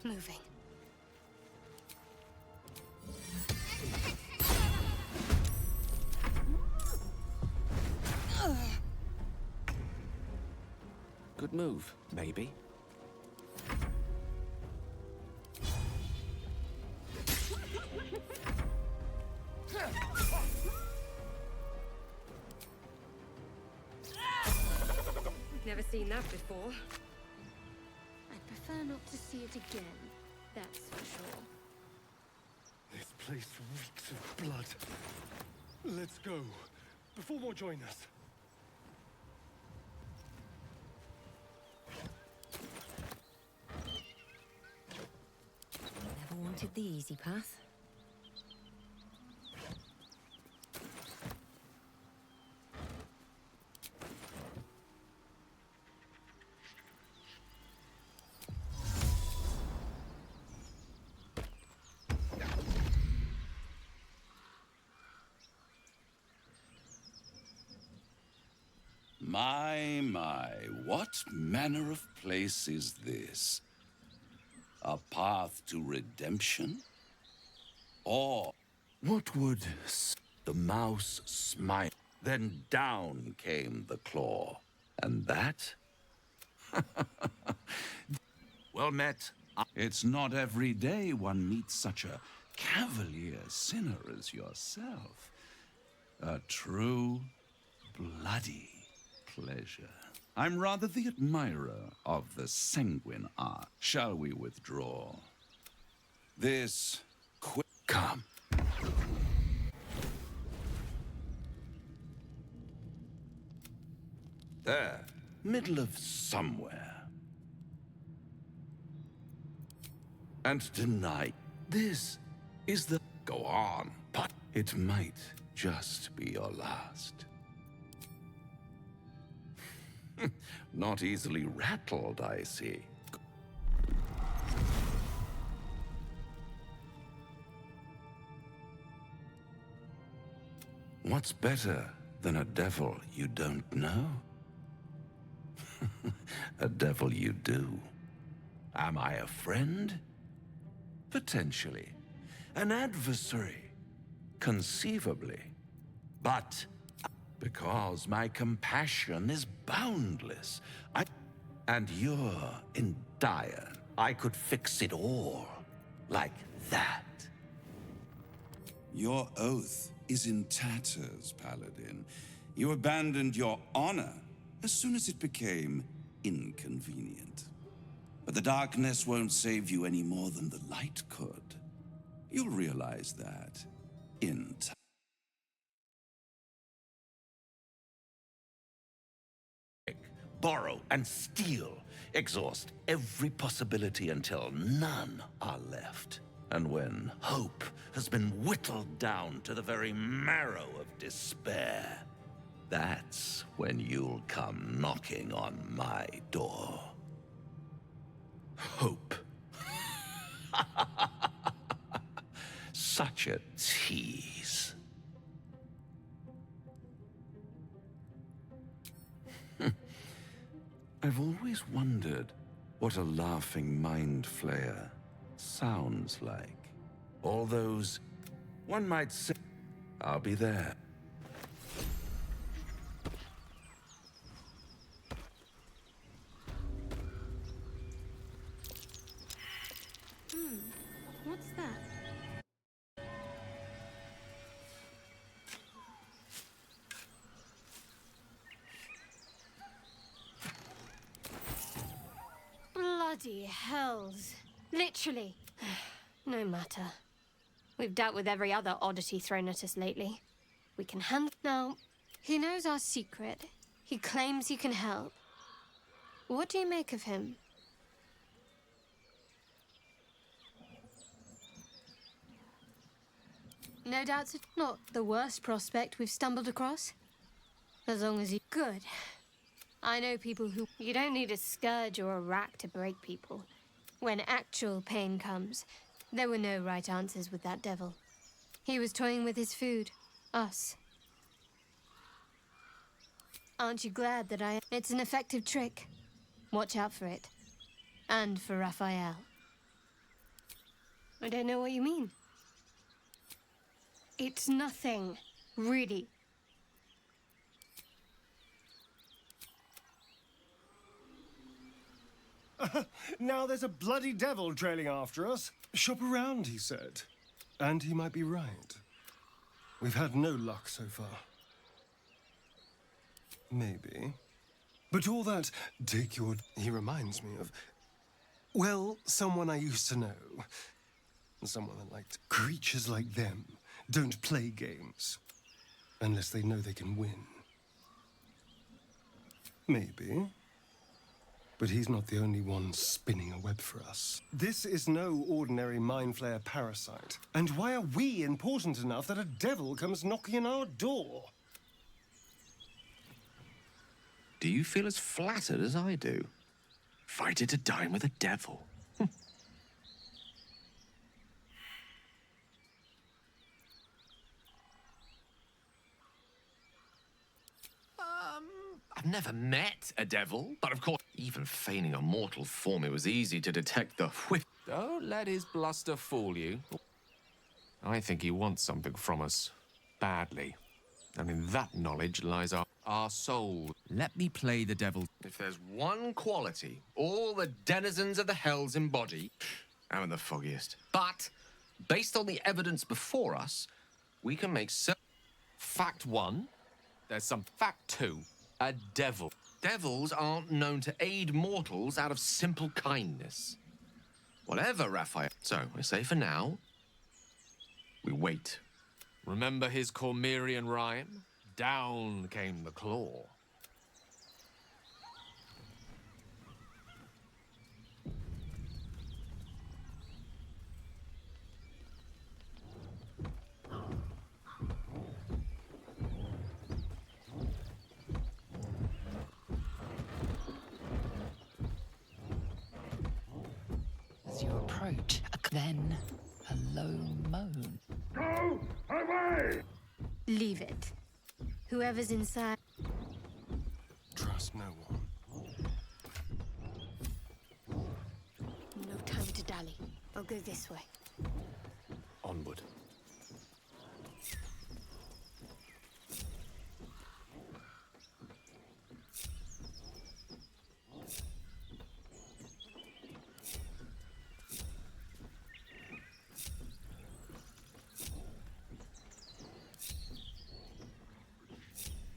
Moving.
Good move, maybe.
Never seen that before.
I'd prefer not to see it again, that's for sure.
This place reeks of blood. Let's go, before more join us.
Never wanted the easy path.
My, what manner of place is this? A path to redemption? Or what would the mouse smile? Then down came the claw. And that? Well met. It's not every day one meets such a cavalier sinner as yourself. A true, bloody pleasure. I'm rather the admirer of the sanguine art. Shall we withdraw? This quick... Come. There, middle of somewhere. And deny this is the... Go on, but it might just be your last. Not easily rattled, I see. What's better than a devil you don't know? A devil you do.
Am I a friend? Potentially. An adversary? Conceivably. But because my compassion is boundless, and you're in dire, I could fix it all. Like that.
Your oath is in tatters, Paladin. You abandoned your honor as soon as it became inconvenient. But the darkness won't save you any more than the light could. You'll realize that in time.
Borrow and steal. Exhaust every possibility until none are left. And when hope has been whittled down to the very marrow of despair, that's when you'll come knocking on my door. Hope. Such a tease. I've always wondered what a laughing mind flayer sounds like. All those, one might say, I'll be there.
What's that? Bloody hells. Literally. No matter. We've dealt with every other oddity thrown at us lately. We can handle... Now, he knows our secret. He claims he can help. What do you make of him? No doubt it's not the worst prospect we've stumbled across. As long as you... Good. I know people who... You don't need a scourge or a rack to break people. When actual pain comes, there were no right answers with that devil. He was toying with his food. Us. Aren't you glad that I... It's an effective trick. Watch out for it. And for Raphael. I don't know what you mean. It's nothing, really.
Now there's a bloody devil trailing after us. Shop around, he said. And he might be right. We've had no luck so far. Maybe. But all that, take your... He reminds me of... Well, someone I used to know. Someone that liked... Creatures like them don't play games. Unless they know they can win. Maybe. But he's not the only one spinning a web for us. This is no ordinary mind flayer parasite. And why are we important enough that a devil comes knocking on our door?
Do you feel as flattered as I do? Invited to dine with a devil. I've never met a devil, but of course, even feigning a mortal form, it was easy to detect the whiff. Don't let his bluster fool you. I think he wants something from us, badly. And in that knowledge lies our soul. Let me play the devil. If there's one quality all the denizens of the hells embody, I'm the foggiest. But, based on the evidence before us, we can make certain. Fact one, there's some fact two. A devil. Devils aren't known to aid mortals out of simple kindness. Whatever, Raphael. So, I say for now, we wait. Remember his Cormyrean rhyme? Down came the claw.
As you approach, then a low moan.
Go away!
Leave it. Whoever's inside...
Trust no one.
dally. I'll go this way.
Onward.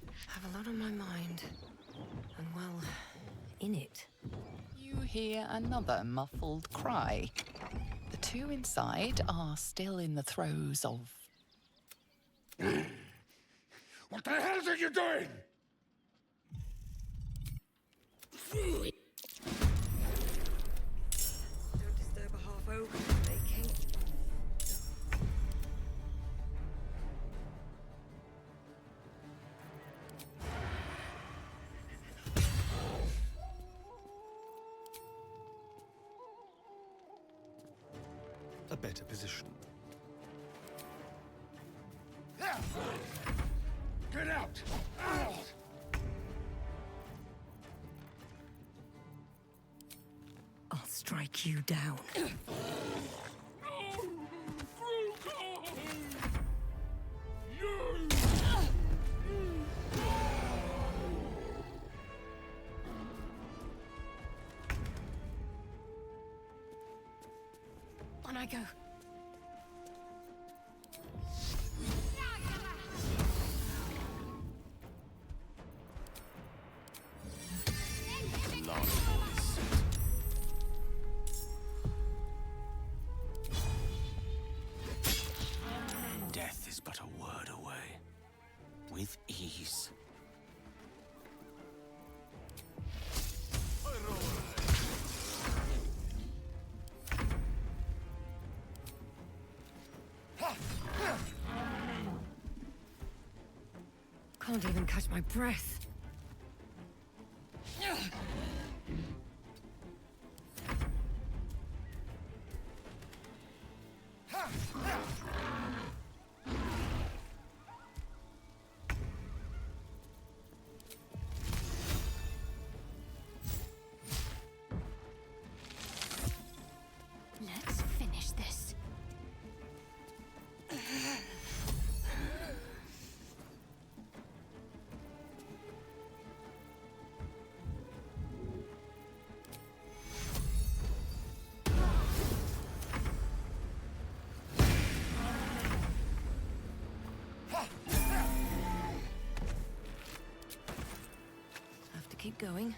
I have a lot on my mind. And well, in it.
You hear another muffled cry. The two inside are still in the throes of...
What the hell are you doing?
Don't disturb a half ogre making.
A better position.
Get out!
I'll strike you down.
On I go.
Death is but a word away. With ease.
Can't even catch my breath.
Let's finish this.
Have to keep going.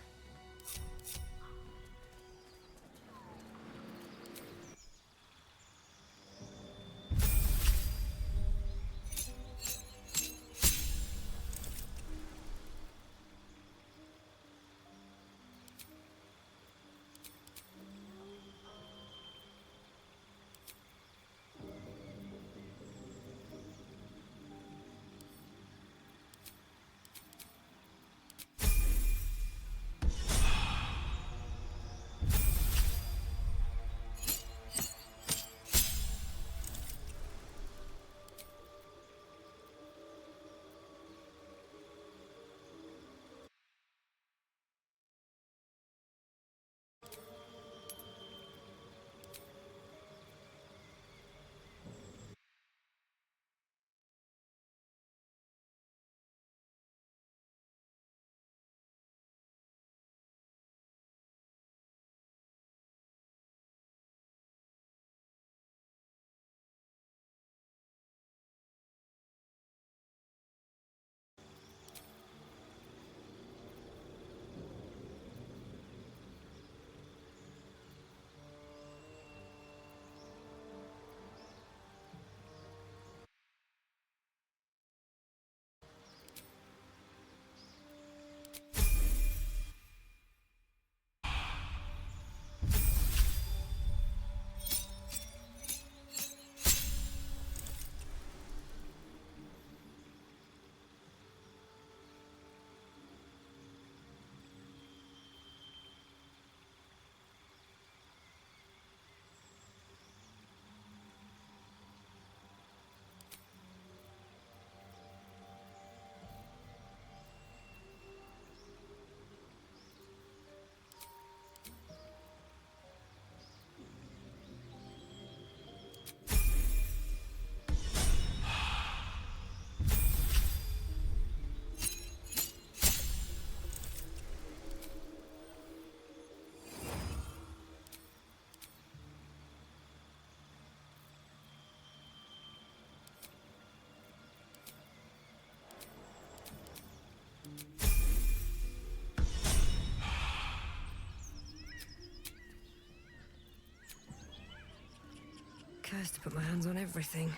curse to put my hands on everything.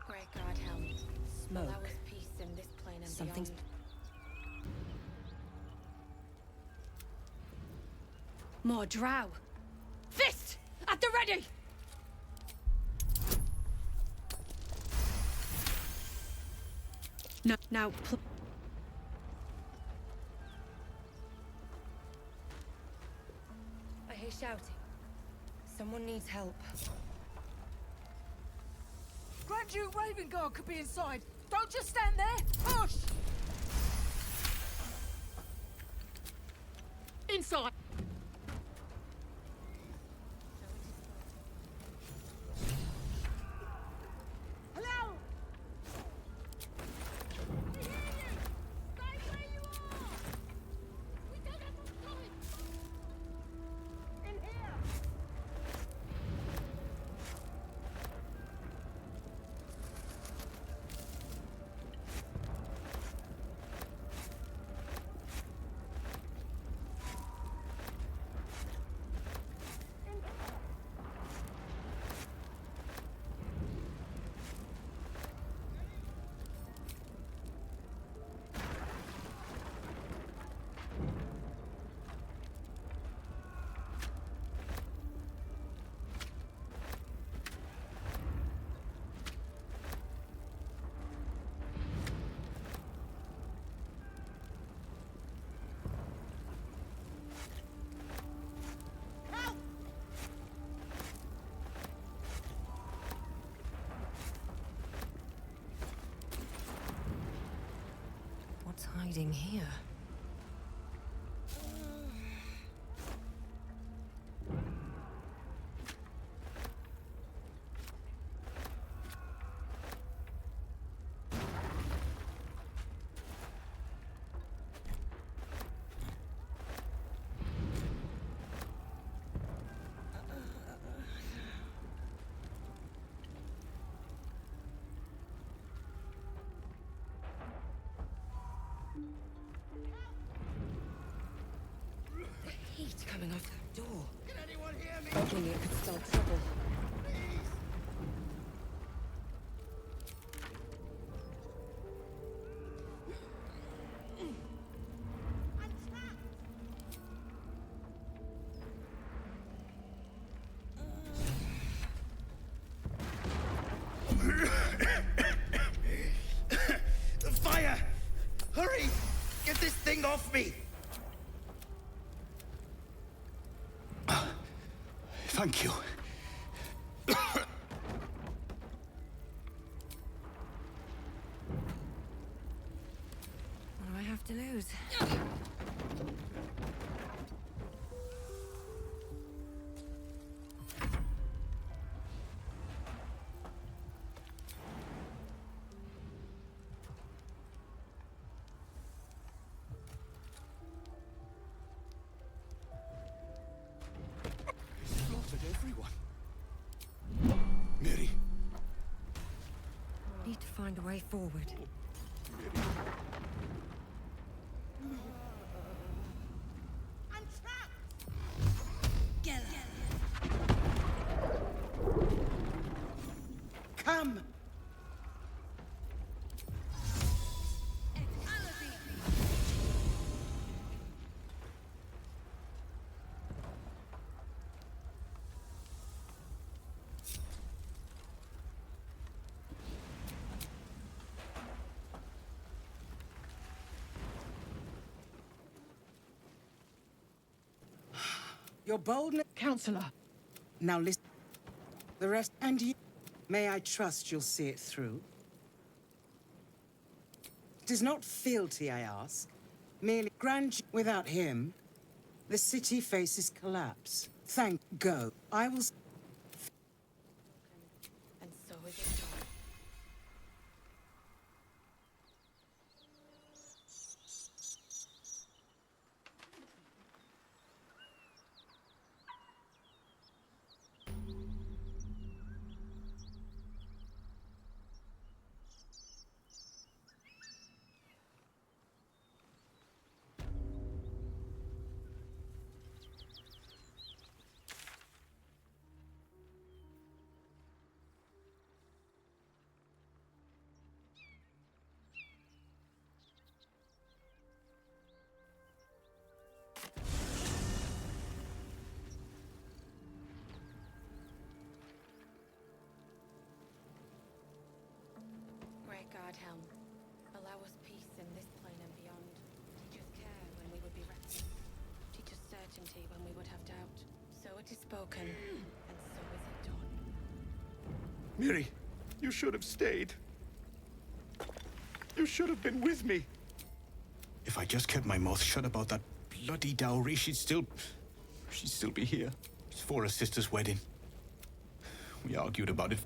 Great God, help. Smoke. Allow us peace in this plane and something's beyond.
More drow. Fist! At the ready! No, now,
I hear shouting. Someone needs help.
Grand Duke Ravengard could be inside. Don't just stand there. Push! Inside. Hello? We hear you! Stay where you are! We don't have much time! In here!
What's hiding here? Heat coming off that door.
Can anyone hear me?
Opening it could start trouble.
Fire! Hurry! Get this thing off me!
Thank you.
What do I have to lose?
Slaughtered everyone. Mary.
Need to find a way forward.
Come! Your boldness...
Counselor.
Now listen. The rest... And you... May I trust you'll see it through? It is not fealty, I ask. Merely grand... Without him, the city faces collapse. Thank... Go. I will...
And so is it done. Great God, Helm, allow us peace in this plane and beyond. Teach us care when we would be reckless. Teach us certainty when we would have doubt. So it is spoken, and so is it done.
Miri, you should have stayed. You should have been with me.
If I just kept my mouth shut about that bloody dowry, she'd still be here. It's for her sister's wedding. We argued about it.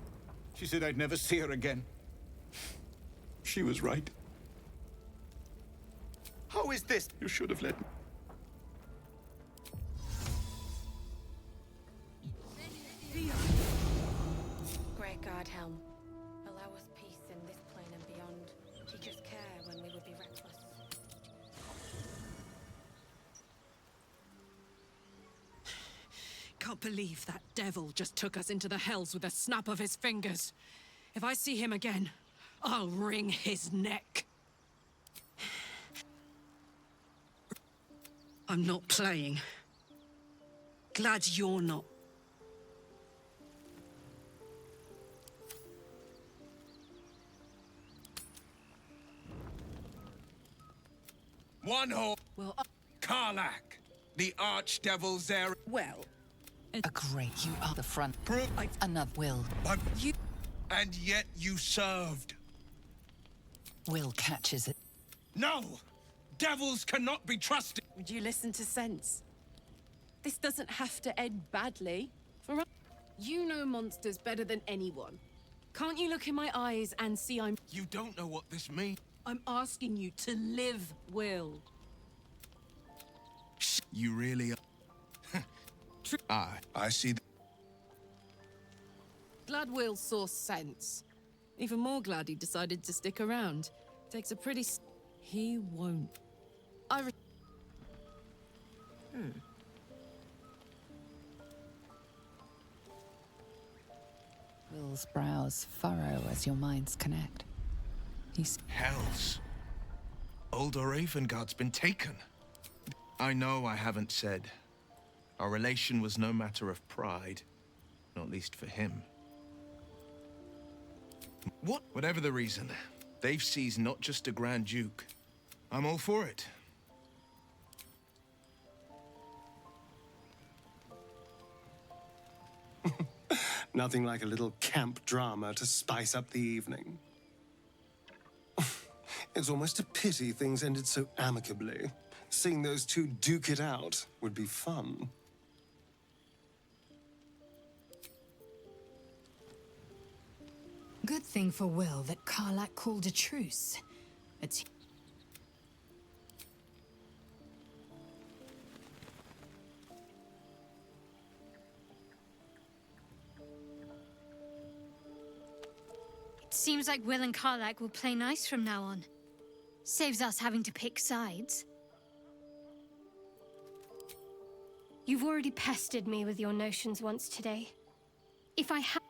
She said I'd never see her again. She was right. How is this? You should have let me.
Great God, Helm, allow us peace in this plane and beyond. Teach us care when we would be reckless.
Can't believe that devil just took us into the hells with a snap of his fingers. If I see him again, I'll wring his neck. I'm not playing. Glad you're not.
One whole...
Well,
Karlak, the archdevil's heir.
Well... Agree, you are the front. Another will.
But you... And yet you served.
Will catches it.
No! Devils cannot be trusted!
Would you listen to sense? This doesn't have to end badly. For us. You know monsters better than anyone. Can't you look in my eyes and see I'm...
You don't know what this means.
I'm asking you to live, Will.
You really are. I see.
Glad Will saw sense. Even more glad he decided to stick around. Takes a pretty... He won't.
Will's brows furrow as your minds connect. He's...
Hells. Old Ravengard's been taken. I know I haven't said. Our relation was no matter of pride. Not least for him. What? Whatever the reason, they've seized not just a Grand Duke. I'm all for it.
Nothing like a little camp drama to spice up the evening. It's almost a pity things ended so amicably. Seeing those two duke it out would be fun.
Good thing for Will that Karlak called a truce. It's...
It seems like Will and Karlak will play nice from now on. Saves us having to pick sides. You've already pestered me with your notions once today. If I had...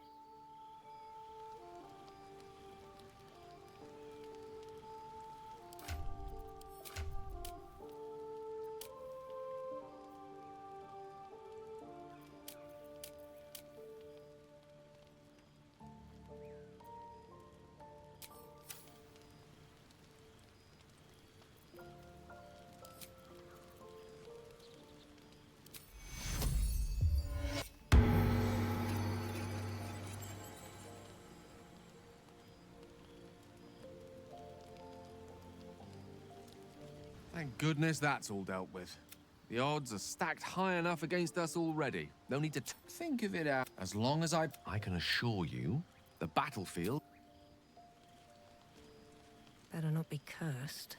Thank goodness that's all dealt with. The odds are stacked high enough against us already. No need to think of it out. As long as I can assure you, the battlefield...
Better not be cursed.